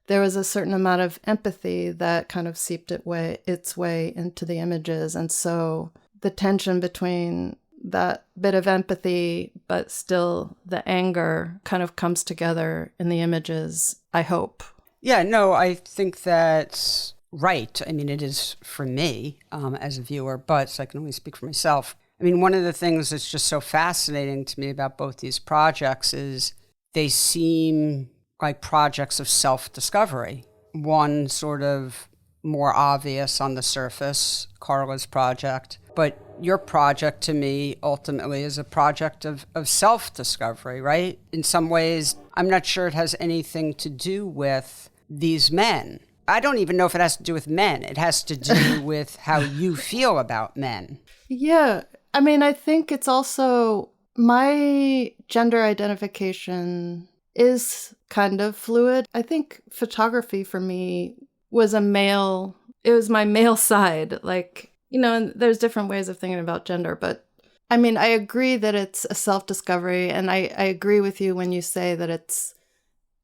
there was a certain amount of empathy that kind of seeped its way into the images. And so the tension between that bit of empathy, but still the anger, kind of comes together in the images, I hope. Yeah, no, I think that's right. I mean, it is for me as a viewer, but so I can only speak for myself. I mean, one of the things that's just so fascinating to me about both these projects is they seem like projects of self-discovery. One sort of more obvious on the surface, Carla's project, but your project to me ultimately is a project of self-discovery, right? In some ways, I'm not sure it has anything to do with these men. I don't even know if it has to do with men. It has to do with how you feel about men. Yeah. I mean, I think it's also my gender identification is kind of fluid. I think photography for me was it was my male side. Like, you know, and there's different ways of thinking about gender, but I mean, I agree that it's a self-discovery, and I agree with you when you say that it's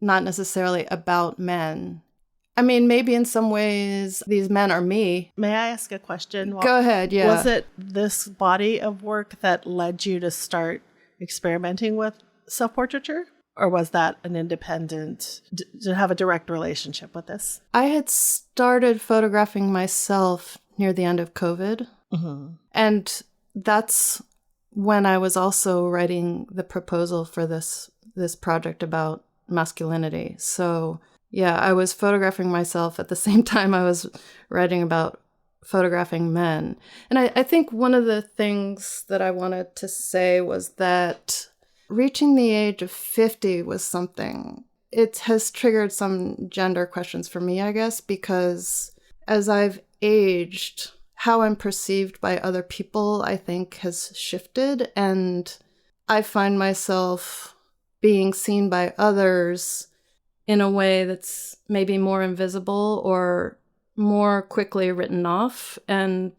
not necessarily about men. I mean, maybe in some ways these men are me. May I ask a question? Go ahead, yeah. Was it this body of work that led you to start experimenting with self-portraiture? Or was that an independent, to have a direct relationship with this? I had started photographing myself near the end of COVID. Mm-hmm. And that's when I was also writing the proposal for this project about masculinity. So yeah, I was photographing myself at the same time I was writing about photographing men. And I think one of the things that I wanted to say was that reaching the age of 50 was something. It has triggered some gender questions for me, I guess, because as I've aged, how I'm perceived by other people, I think, has shifted. And I find myself being seen by others in a way that's maybe more invisible or more quickly written off. And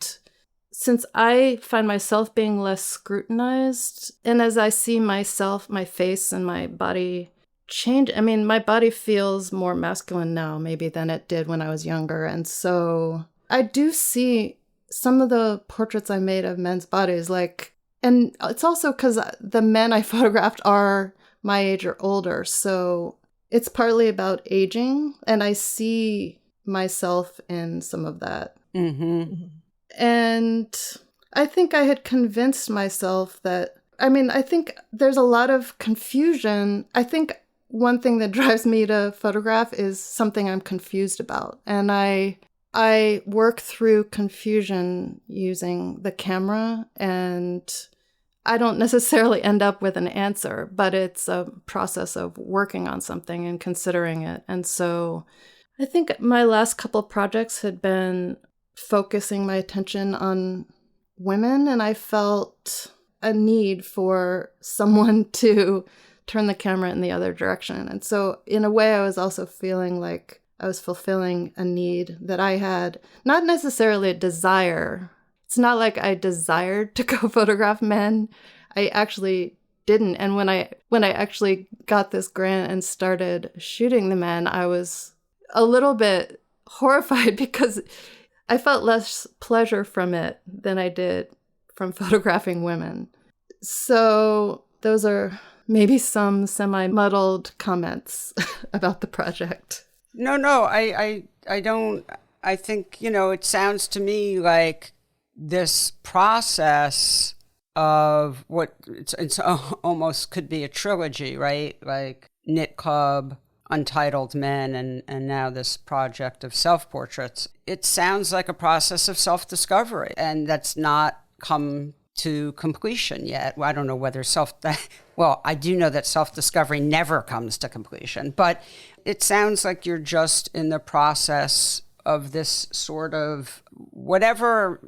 since I find myself being less scrutinized, and as I see myself, my face and my body change, I mean, my body feels more masculine now maybe than it did when I was younger. And so I do see some of the portraits I made of men's bodies, like, and it's also because the men I photographed are my age or older. So it's partly about aging, and I see myself in some of that. Mm-hmm. And I think I had convinced myself that, I mean, I think there's a lot of confusion. I think one thing that drives me to photograph is something I'm confused about. And I work through confusion using the camera, and I don't necessarily end up with an answer, but it's a process of working on something and considering it. And so I think my last couple projects had been focusing my attention on women, and I felt a need for someone to turn the camera in the other direction. And so in a way, I was also feeling like I was fulfilling a need that I had, not necessarily a desire. It's not like I desired to go photograph men. I actually didn't. And when I actually got this grant and started shooting the men, I was a little bit horrified because I felt less pleasure from it than I did from photographing women. So those are maybe some semi-muddled comments about the project. No, I don't. I think, it sounds to me like this process of what it's almost could be a trilogy, right? Like Knit Club, Untitled Men, and now this project of self-portraits. It sounds like a process of self-discovery, and that's not come to completion yet. Well, I don't know whether I do know that self-discovery never comes to completion, but it sounds like you're just in the process of this sort of wherever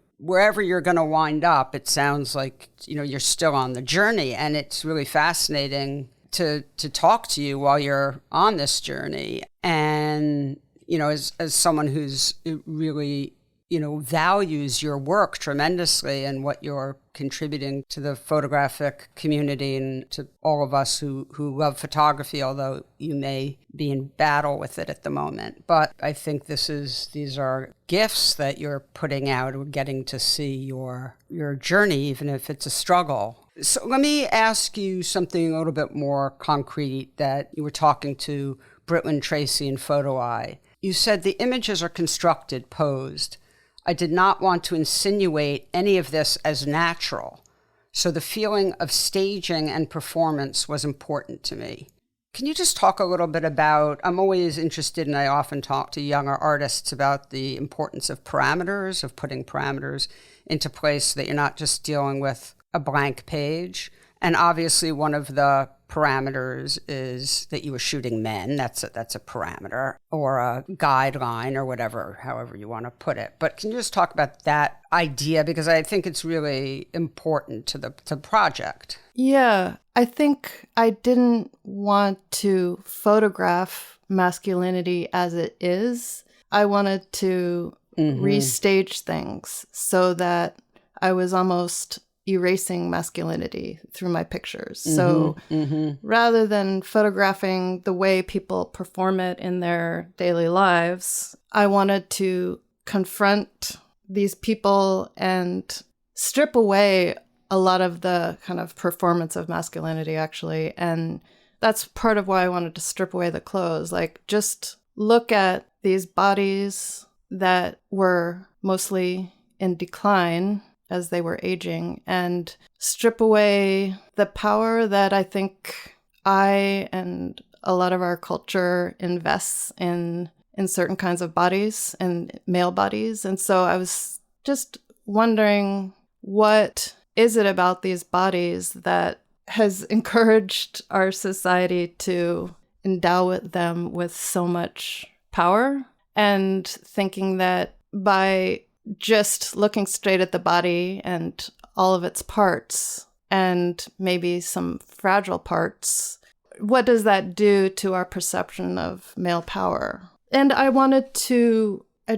you're going to wind up. It sounds like, you're still on the journey, and it's really fascinating to talk to you while you're on this journey. And, as someone who's really, values your work tremendously and what you're contributing to the photographic community and to all of us who love photography, although you may be in battle with it at the moment. But I think these are gifts that you're putting out. We're getting to see your journey, even if it's a struggle. So let me ask you something a little bit more concrete that you were talking to Britland Tracy in Photo Eye. You said the images are constructed, posed. I did not want to insinuate any of this as natural, so the feeling of staging and performance was important to me. Can you just talk a little bit about, I'm always interested, and I often talk to younger artists about the importance of parameters, of putting parameters into place so that you're not just dealing with a blank page. And obviously one of the parameters is that you were shooting men. That's a parameter, or a guideline, or whatever, however you want to put it. But can you just talk about that idea? Because I think it's really important to the project. Yeah, I think I didn't want to photograph masculinity as it is. I wanted to restage things so that I was almost erasing masculinity through my pictures. So rather than photographing the way people perform it in their daily lives, I wanted to confront these people and strip away a lot of the kind of performance of masculinity, actually. And that's part of why I wanted to strip away the clothes. Like, just look at these bodies that were mostly in decline as they were aging, and strip away the power that I think I and a lot of our culture invests in certain kinds of bodies and male bodies. And so I was just wondering, what is it about these bodies that has encouraged our society to endow them with so much power? And thinking that by just looking straight at the body and all of its parts, and maybe some fragile parts, what does that do to our perception of male power? And I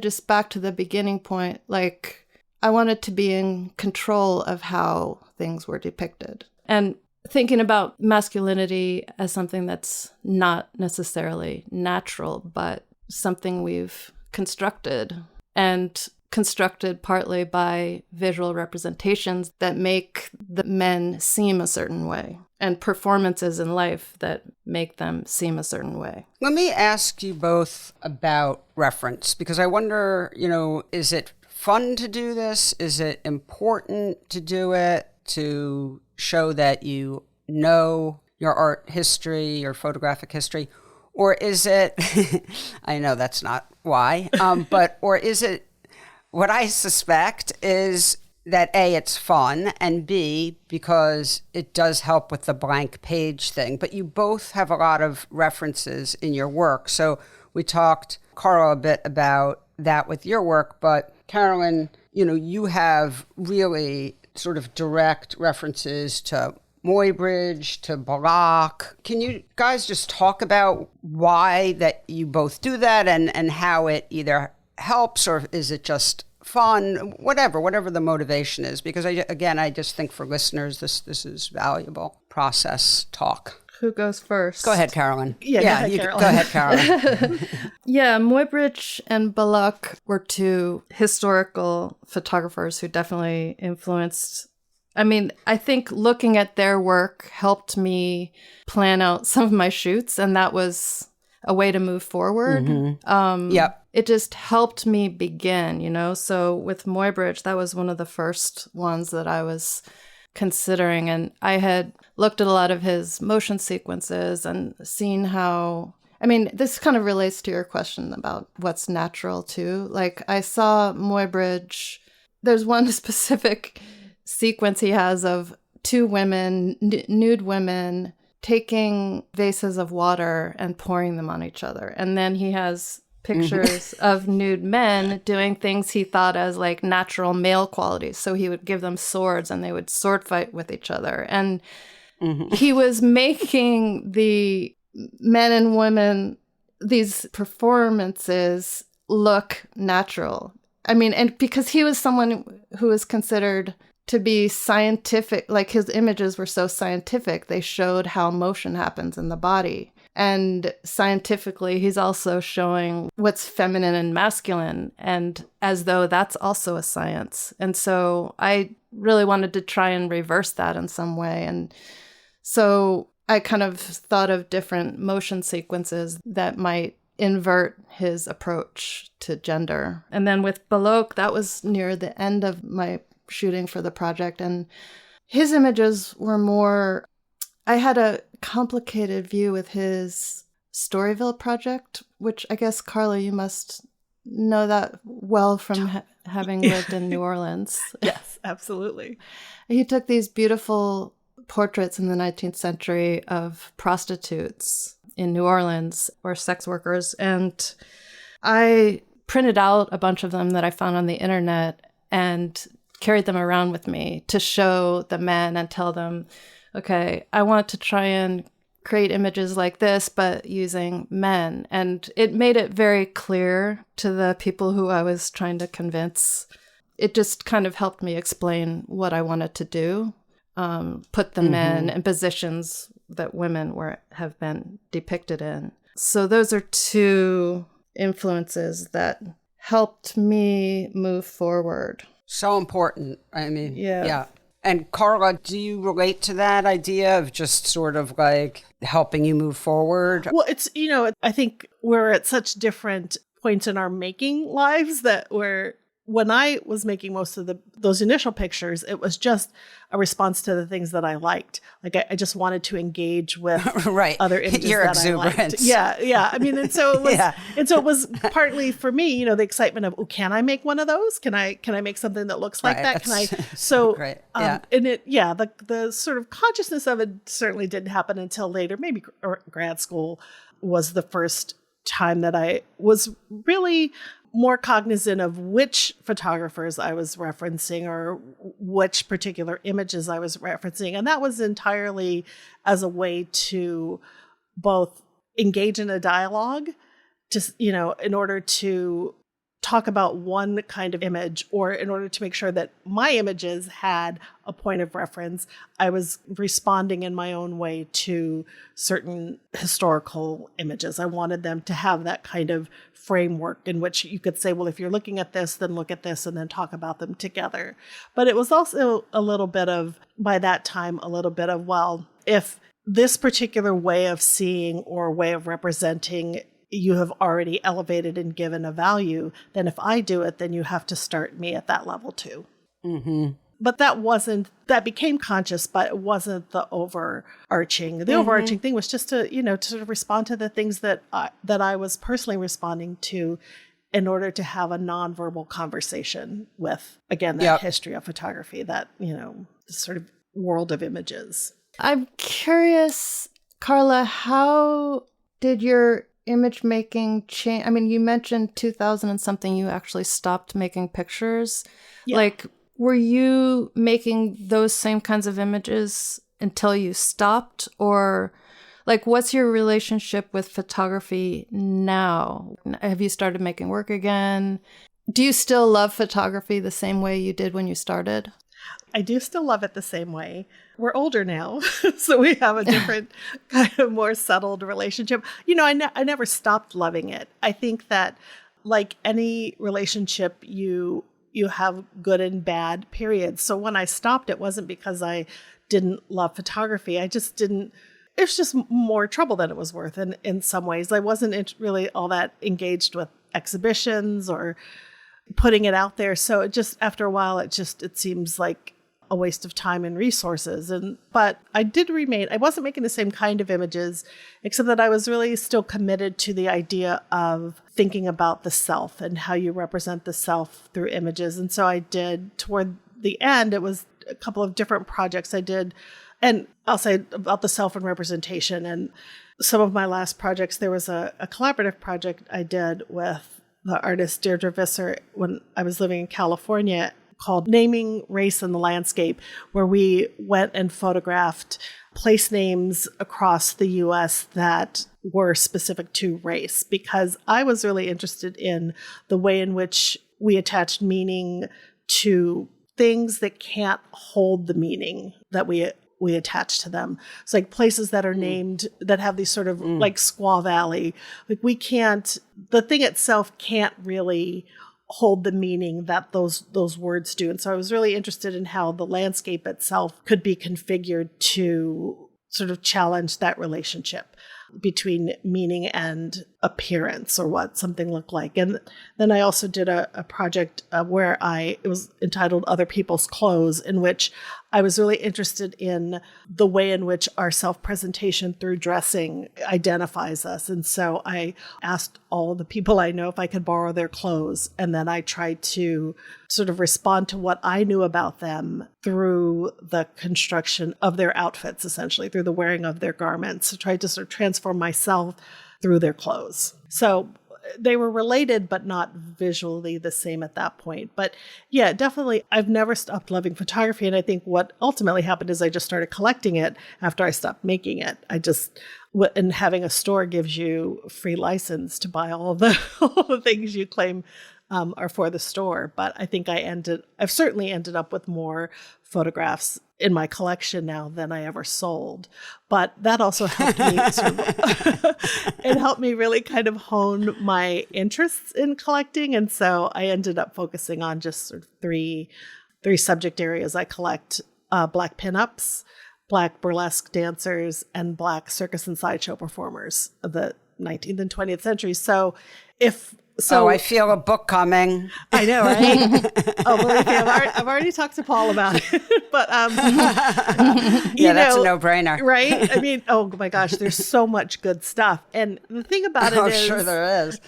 just back to the beginning point, like, I wanted to be in control of how things were depicted. And thinking about masculinity as something that's not necessarily natural, but something we've constructed, and constructed partly by visual representations that make the men seem a certain way, and performances in life that make them seem a certain way. Let me ask you both about reference, because I wonder, is it fun to do this? Is it important to do it to show that you know your art history, your photographic history? Or is it, I know that's not why, or is it, what I suspect is that A, it's fun, and B, because it does help with the blank page thing. But you both have a lot of references in your work. So we talked, Carla, a bit about that with your work, but Carolyn, you have really sort of direct references to Muybridge, to Buick. Can you guys just talk about why that you both do that, and how it either helps, or is it just fun, whatever the motivation is? Because I just think for listeners, this is valuable process talk. Who goes first? Go ahead, Carolyn. Yeah, Carolyn. Go ahead, Carolyn. Yeah, Muybridge and Buick were two historical photographers who definitely influenced. I think looking at their work helped me plan out some of my shoots, and that was a way to move forward. Yep. It just helped me begin, So with Muybridge, that was one of the first ones that I was considering. And I had looked at a lot of his motion sequences and seen how, this kind of relates to your question about what's natural too. Like, I saw Muybridge, there's one specific sequence he has of two women, nude women, taking vases of water and pouring them on each other. And then he has pictures of nude men doing things he thought as like natural male qualities. So he would give them swords and they would sword fight with each other. And he was making the men and women, these performances, look natural. And because he was someone who was considered to be scientific, like his images were so scientific, they showed how motion happens in the body. And scientifically, he's also showing what's feminine and masculine, and as though that's also a science. And so I really wanted to try and reverse that in some way. And so I kind of thought of different motion sequences that might invert his approach to gender. And then with Buick, that was near the end of my shooting for the project, and his images were more, I had a complicated view with his Storyville project, which I guess, Carla, you must know that well from having lived in New Orleans. Yes, absolutely. He took these beautiful portraits in the 19th century of prostitutes in New Orleans or sex workers. And I printed out a bunch of them that I found on the internet and carried them around with me to show the men and tell them, okay, I want to try and create images like this, but using men. And it made it very clear to the people who I was trying to convince. It just kind of helped me explain what I wanted to do, put the men in positions that women have been depicted in. So those are two influences that helped me move forward. So important. I mean, yeah. And Carla, do you relate to that idea of just sort of like helping you move forward? Well, it's, I think we're at such different points in our making lives that when I was making most of those initial pictures, it was just a response to the things that I liked. Like I just wanted to engage with right. other images Your that exuberance. I liked. Yeah. I mean, and so it was, and so it was partly for me, the excitement of, can I make one of those? Can I make something that looks like that? Can I? So, great. And the sort of consciousness of it certainly didn't happen until later. Maybe grad school was the first time that I was really more cognizant of which photographers I was referencing or which particular images I was referencing. And that was entirely as a way to both engage in a dialogue, just, in order to talk about one kind of image, or in order to make sure that my images had a point of reference. I was responding in my own way to certain historical images. I wanted them to have that kind of framework in which you could say, well, if you're looking at this, then look at this, and then talk about them together. But it was also a little bit of, by that time, well, if this particular way of seeing or way of representing you have already elevated and given a value, then if I do it, then you have to start me at that level too. Mm-hmm. But that became conscious, but it wasn't the overarching. The overarching thing was just to sort of respond to the things that I was personally responding to in order to have a nonverbal conversation with, again, that history of photography, that, sort of world of images. I'm curious, Carla, how did your image making change? I mean, you mentioned 2000 and something, you actually stopped making pictures. Yeah. Like, were you making those same kinds of images until you stopped? Or like, what's your relationship with photography now? Have you started making work again? Do you still love photography the same way you did when you started? I do still love it the same way. We're older now, so we have a different kind of more settled relationship. I never stopped loving it. I think that, like any relationship, you have good and bad periods. So when I stopped, it wasn't because I didn't love photography. I just didn't. It was just more trouble than it was worth. And in some ways, I wasn't really all that engaged with exhibitions or putting it out there. So it just, after a while, it seems like a waste of time and resources. But I did remain, I wasn't making the same kind of images, except that I was really still committed to the idea of thinking about the self and how you represent the self through images. And so I did, toward the end, it was a couple of different projects I did. And I'll say about the self and representation. And some of my last projects, there was a collaborative project I did with the artist Deirdre Visser when I was living in California, called Naming Race in the Landscape, where we went and photographed place names across the U.S. that were specific to race, because I was really interested in the way in which we attached meaning to things that can't hold the meaning that we attach to them. It's like places that are named that have these sort of like Squaw Valley. Like the thing itself can't really hold the meaning that those words do. And so I was really interested in how the landscape itself could be configured to sort of challenge that relationship between meaning and appearance or what something looked like. And then I also did a project where it was entitled Other People's Clothes, in which I was really interested in the way in which our self-presentation through dressing identifies us. And so I asked all the people I know if I could borrow their clothes. And then I tried to sort of respond to what I knew about them through the construction of their outfits, essentially, through the wearing of their garments. I tried to sort of transform myself through their clothes. So they were related, but not visually the same at that point. But yeah, definitely, I've never stopped loving photography. And I think what ultimately happened is I just started collecting it after I stopped making it. And having a store gives you free license to buy all the things you claim are for the store. But I think I've certainly ended up with more photographs in my collection now than I ever sold. But that also helped me it helped me really kind of hone my interests in collecting. And so I ended up focusing on just sort of three subject areas. I collect Black pinups, Black burlesque dancers, and Black circus and sideshow performers of the 19th and 20th centuries. So I feel a book coming. I know, right? Believe me, I've already talked to Paul about it. But that's a no-brainer, right? I mean, oh my gosh, there's so much good stuff. And the thing about it is, sure there is.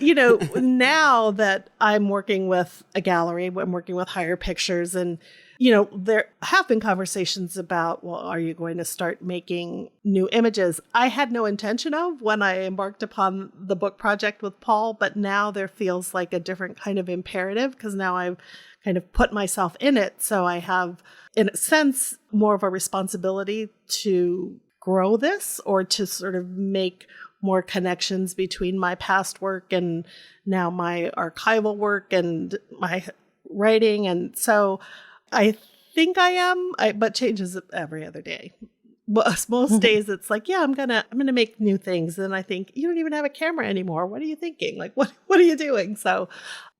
Now that I'm working with a gallery, I'm working with Higher Pictures, and there have been conversations about, well, are you going to start making new images? I had no intention of when I embarked upon the book project with Paul, but now there feels like a different kind of imperative because now I've kind of put myself in it. So I have, in a sense, more of a responsibility to grow this or to sort of make more connections between my past work and now my archival work and my writing. And so I think I am, but changes every other day. Most days it's like, yeah, I'm gonna make new things. And I think, you don't even have a camera anymore. What are you thinking? Like, what are you doing? So,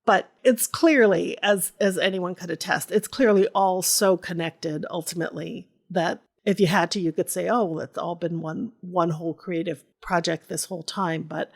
but it's clearly, as anyone could attest, it's clearly all so connected ultimately that if you had to, you could say, oh, well, it's all been one whole creative project this whole time. But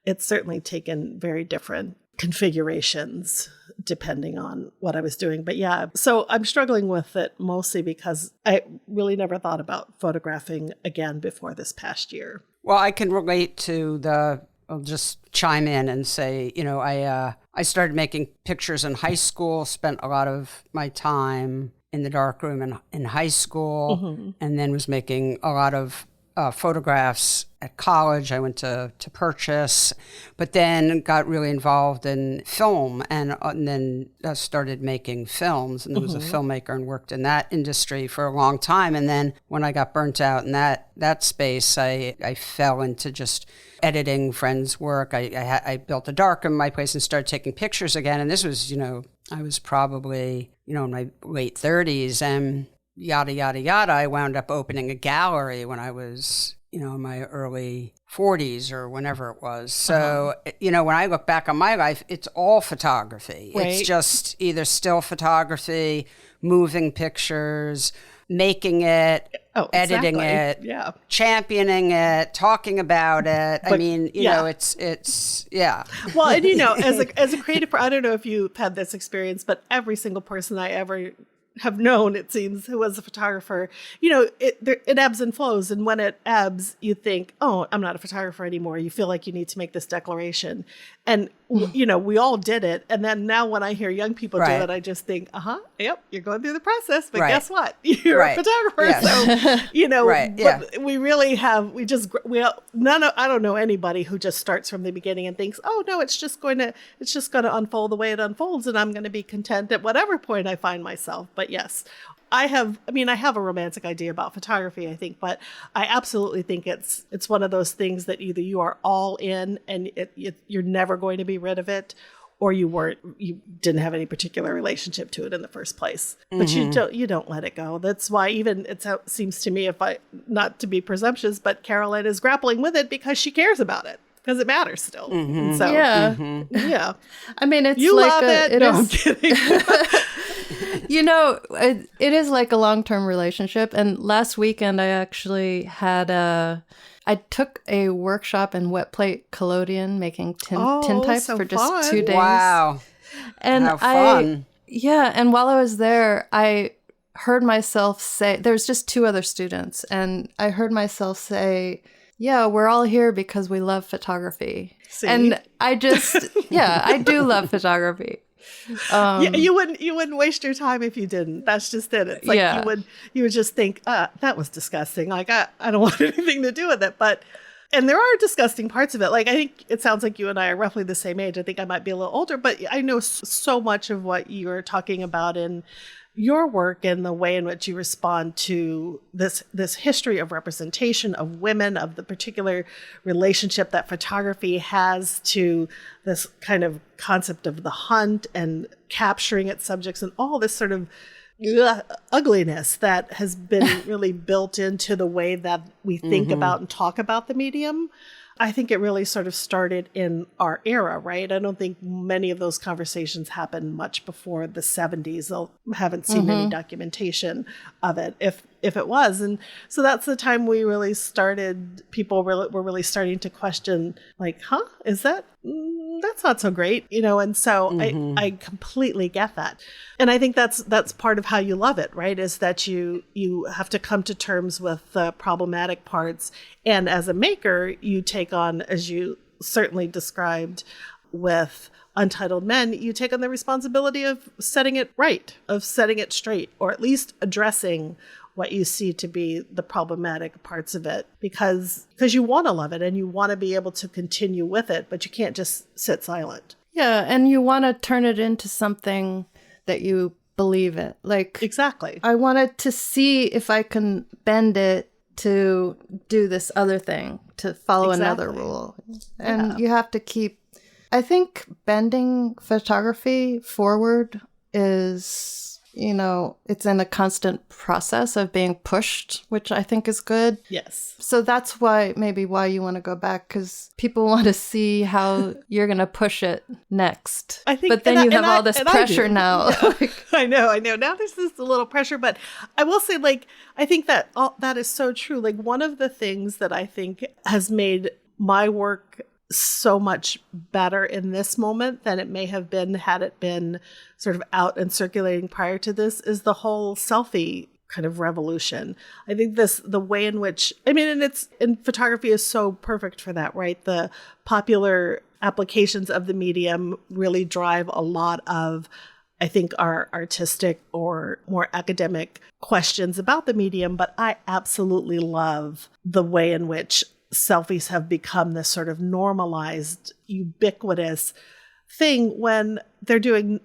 it's certainly taken very different configurations depending on what I was doing. But yeah, so I'm struggling with it mostly because I really never thought about photographing again before this past year. Well, I can relate to I'll just chime in and say, I started making pictures in high school, spent a lot of my time in the darkroom in high school, and then was making a lot of photographs at college. I went to purchase, but then got really involved in film and then started making films. And I was a filmmaker and worked in that industry for a long time. And then when I got burnt out in that space, I fell into just editing friends' work. I built a darkroom in my place and started taking pictures again. And this was, I was probably, in my late 30s, and yada, yada, yada. I wound up opening a gallery when I was, in my early 40s or whenever it was. So, when I look back on my life, it's all photography. Right. It's just either still photography, moving pictures, making it, editing it, championing it, talking about it. But, it's Well, and as a creative, I don't know if you've had this experience, but every single person I ever have known, it seems, who was a photographer, it ebbs and flows. And when it ebbs, you think, oh, I'm not a photographer anymore. You feel like you need to make this declaration. And, we all did it. And then now when I hear young people do it, I just think, yep, you're going through the process. But guess what? You're a photographer. Yes. So, but we really have, I don't know anybody who just starts from the beginning and thinks, oh, no, it's just going to unfold the way it unfolds. And I'm going to be content at whatever point I find myself. But yes, I have a romantic idea about photography, I think, but I absolutely think it's one of those things that either you are all in and you're never going to be rid of it, or you didn't have any particular relationship to it in the first place. But you don't let it go. That's why even it seems to me, not to be presumptuous, but Carolyn is grappling with it because she cares about it. Because it matters still. So, yeah. I mean, it's you like love it. No, I'm kidding. It is like a long-term relationship. And last weekend, I actually had I took a workshop in wet plate collodion making tin types for just 2 days. Wow. And how fun. And while I was there, I heard myself say, there's just 2 other students, and I heard myself say, yeah, we're all here because we love photography. See? And I just, I do love photography. You wouldn't waste your time if you didn't. That's just it. It's like you would just think, that was disgusting. Like I don't want anything to do with it. And there are disgusting parts of it. Like I think it sounds like you and I are roughly the same age. I think I might be a little older, but I know so much of what you're talking about in your work and the way in which you respond to this history of representation of women, of the particular relationship that photography has to this kind of concept of the hunt and capturing its subjects and all this sort of ugliness that has been really built into the way that we think about and talk about the medium. I think it really sort of started in our era, right? I don't think many of those conversations happened much before the 70s. I haven't seen any documentation of it, if it was. And so that's the time we really started, people were really starting to question, like, is that, that's not so great, And so I completely get that. And I think that's part of how you love it, right? Is that you have to come to terms with the problematic parts. And as a maker, you take on, as you certainly described with Untitled Men, you take on the responsibility of setting it right, of setting it straight, or at least addressing what you see to be the problematic parts of it, because you want to love it and you want to be able to continue with it, but you can't just sit silent. Yeah, and you want to turn it into something that you believe in. Like, exactly. I wanted to see if I can bend it to do this other thing, to follow another rule. And you have to keep, I think bending photography forward is, it's in a constant process of being pushed, which I think is good. Yes. So that's why you want to go back, because people want to see how you're going to push it next. I think, but then you have all this pressure now. Yeah. I know. Now there's this little pressure, but I will say, I think that that is so true. One of the things that I think has made my work so much better in this moment than it may have been had it been sort of out and circulating prior to this is the whole selfie kind of revolution. I think the way in which, and photography is so perfect for that, right? The popular applications of the medium really drive a lot of, I think, our artistic or more academic questions about the medium, but I absolutely love the way in which selfies have become this sort of normalized, ubiquitous thing when they're doing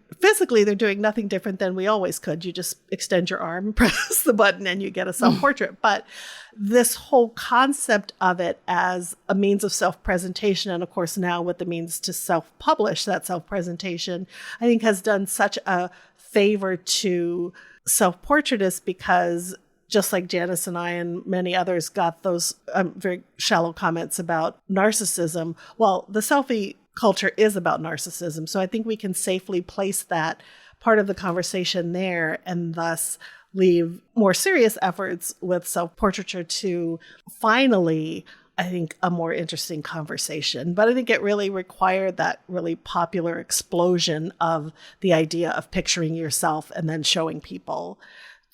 nothing different than we always could. You just extend your arm, press the button, and you get a self-portrait. But this whole concept of it as a means of self-presentation, and of course now with the means to self-publish that self-presentation, I think has done such a favor to self-portraitists, because just like Janice and I and many others got those very shallow comments about narcissism. Well, the selfie culture is about narcissism. So I think we can safely place that part of the conversation there and thus leave more serious efforts with self-portraiture to finally, I think, a more interesting conversation. But I think it really required that really popular explosion of the idea of picturing yourself and then showing people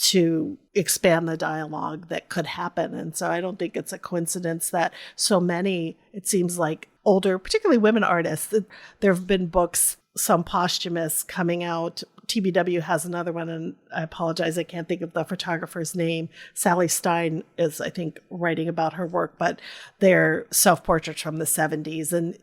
to expand the dialogue that could happen. And so I don't think it's a coincidence that so many, it seems like older, particularly women artists, there have been books, some posthumous, coming out. TBW has another one, and I apologize, I can't think of the photographer's name. Sally Stein is, I think, writing about her work, but they're self-portraits from the 70s. And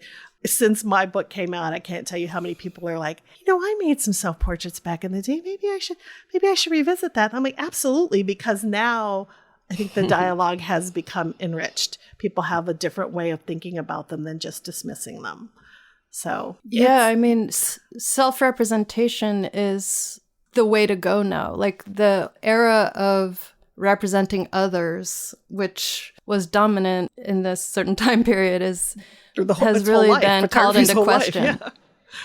since my book came out, I can't tell you how many people are like, I made some self-portraits back in the day. Maybe I should revisit that. And I'm like, absolutely, because now I think the dialogue has become enriched. People have a different way of thinking about them than just dismissing them. So yeah, self-representation is the way to go now. Like the era of representing others, which was dominant in this certain time period, has really been called into question.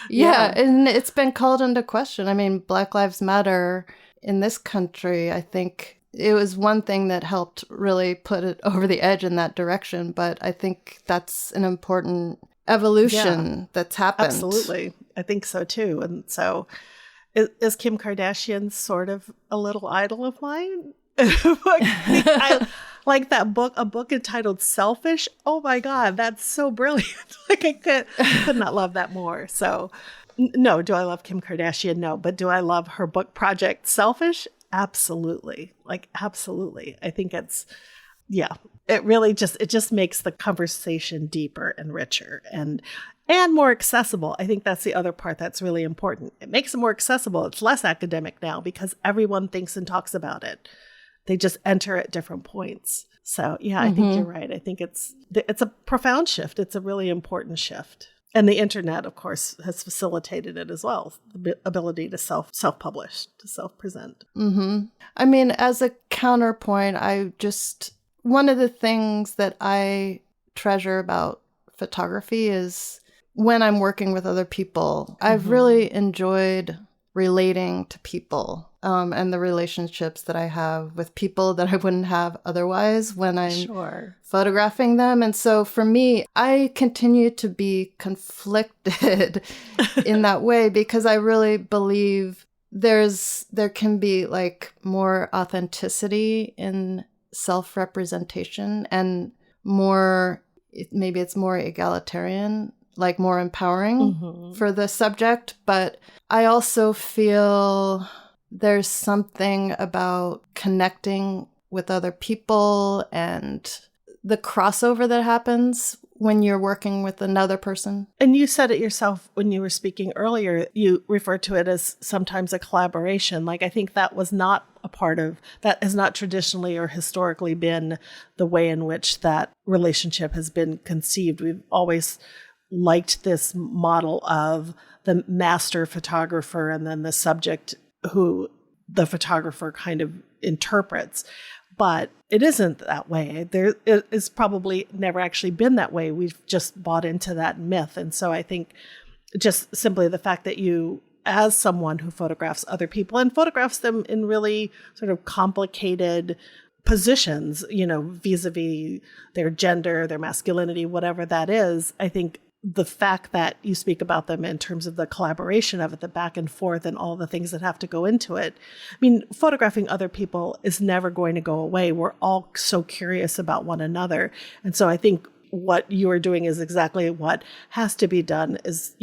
Yeah, and it's been called into question. Black Lives Matter in this country, I think it was one thing that helped really put it over the edge in that direction. But I think that's an important evolution that's happened. Absolutely. I think so too. And so is Kim Kardashian sort of a little idol of mine? I like that book, a book entitled Selfish. Oh my God, that's so brilliant. Like I could not love that more. So no, do I love Kim Kardashian? No. But do I love her book project Selfish? Absolutely. Like absolutely. I think it just makes the conversation deeper and richer and more accessible. I think that's the other part that's really important. It makes it more accessible. It's less academic now because everyone thinks and talks about it. They just enter at different points. So yeah, I think you're right. I think it's a profound shift. It's a really important shift. And the internet, of course, has facilitated it as well. The ability to self-publish, to self-present. Mm-hmm. I mean, as a counterpoint, one of the things that I treasure about photography is when I'm working with other people, I've really enjoyed relating to people and the relationships that I have with people that I wouldn't have otherwise when I'm photographing them. And so for me, I continue to be conflicted in that way because I really believe there can be like more authenticity in self-representation and maybe it's more egalitarian, like more empowering for the subject. But I also feel there's something about connecting with other people and the crossover that happens when you're working with another person. And you said it yourself when you were speaking earlier, you referred to it as sometimes a collaboration. Like I think that has not traditionally or historically been the way in which that relationship has been conceived. We've always liked this model of the master photographer and then the subject who the photographer kind of interprets. But it isn't that way. It is probably never actually been that way. We've just bought into that myth. And so I think just simply the fact that you, as someone who photographs other people and photographs them in really sort of complicated positions, vis-a-vis their gender, their masculinity, whatever that is, I think the fact that you speak about them in terms of the collaboration of it, the back and forth and all the things that have to go into it. I mean, photographing other people is never going to go away. We're all so curious about one another. And so I think what you are doing is exactly what has to be done is,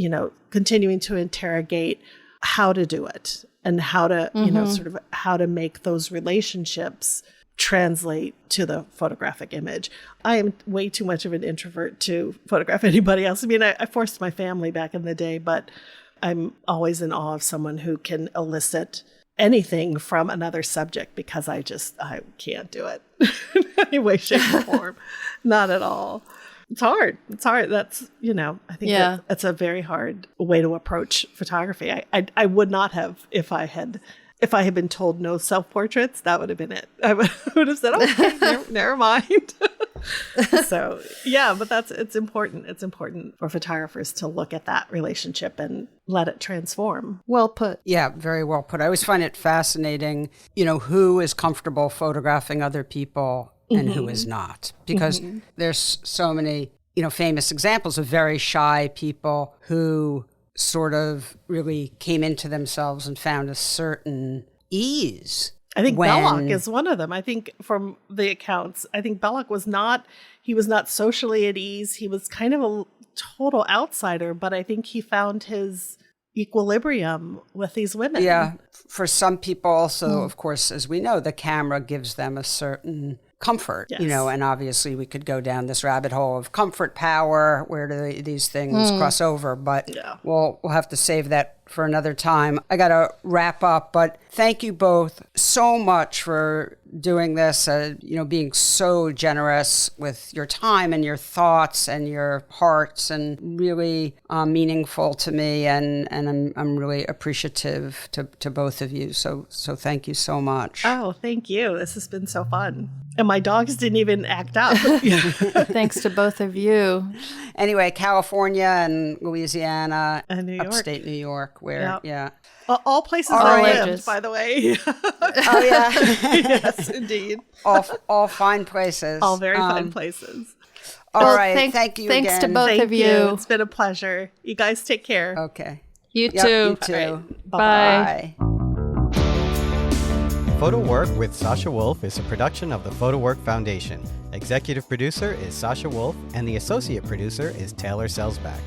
continuing to interrogate how to do it and how to, sort of how to make those relationships translate to the photographic image. I am way too much of an introvert to photograph anybody else. I mean, I forced my family back in the day, but I'm always in awe of someone who can elicit anything from another subject because I can't do it in any way, shape, or form. Not at all. It's hard. That's, I think that's a very hard way to approach photography. I would not have if I had been told no self-portraits, that would have been it. I would have said, okay, never mind. So, yeah, but it's important. It's important for photographers to look at that relationship and let it transform. Well put. Yeah, very well put. I always find it fascinating, who is comfortable photographing other people and who is not. Because there's so many, famous examples of very shy people who sort of really came into themselves and found a certain ease. I think Belloc is one of them. I think from the accounts, Belloc was not socially at ease. He was kind of a total outsider, but I think he found his equilibrium with these women. Yeah. For some people also, of course, as we know, the camera gives them a certain comfort, yes. And obviously we could go down this rabbit hole of comfort, power, where do these things cross over, but we'll have to save that for another time. I got to wrap up, but thank you both so much for doing this, being so generous with your time and your thoughts and your hearts, and really meaningful to me, and I'm really appreciative to both of you. So thank you so much. Oh, thank you. This has been so fun. And my dogs didn't even act up. Thanks to both of you. Anyway, California and Louisiana, and New York. upstate New York. where, yeah. Well, all places All I right. lived, by the way. Oh, yeah. Yes, indeed. All fine places. All very fine places. All right. Thank you Thanks again. to both of you. It's been a pleasure. You guys take care. Okay. You Yep, too. you too. Right. Bye. Bye. PhotoWork with Sasha Wolf is a production of the PhotoWork Foundation. Executive producer is Sasha Wolf, and the associate producer is Taylor Selsback.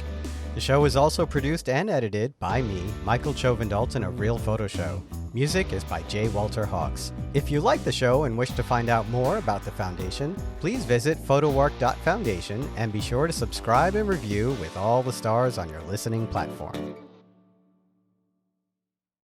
The show is also produced and edited by me, Michael Chovendalton of Real Photo Show. Music is by J. Walter Hawks. If you like the show and wish to find out more about the Foundation, please visit photowork.foundation and be sure to subscribe and review with all the stars on your listening platform.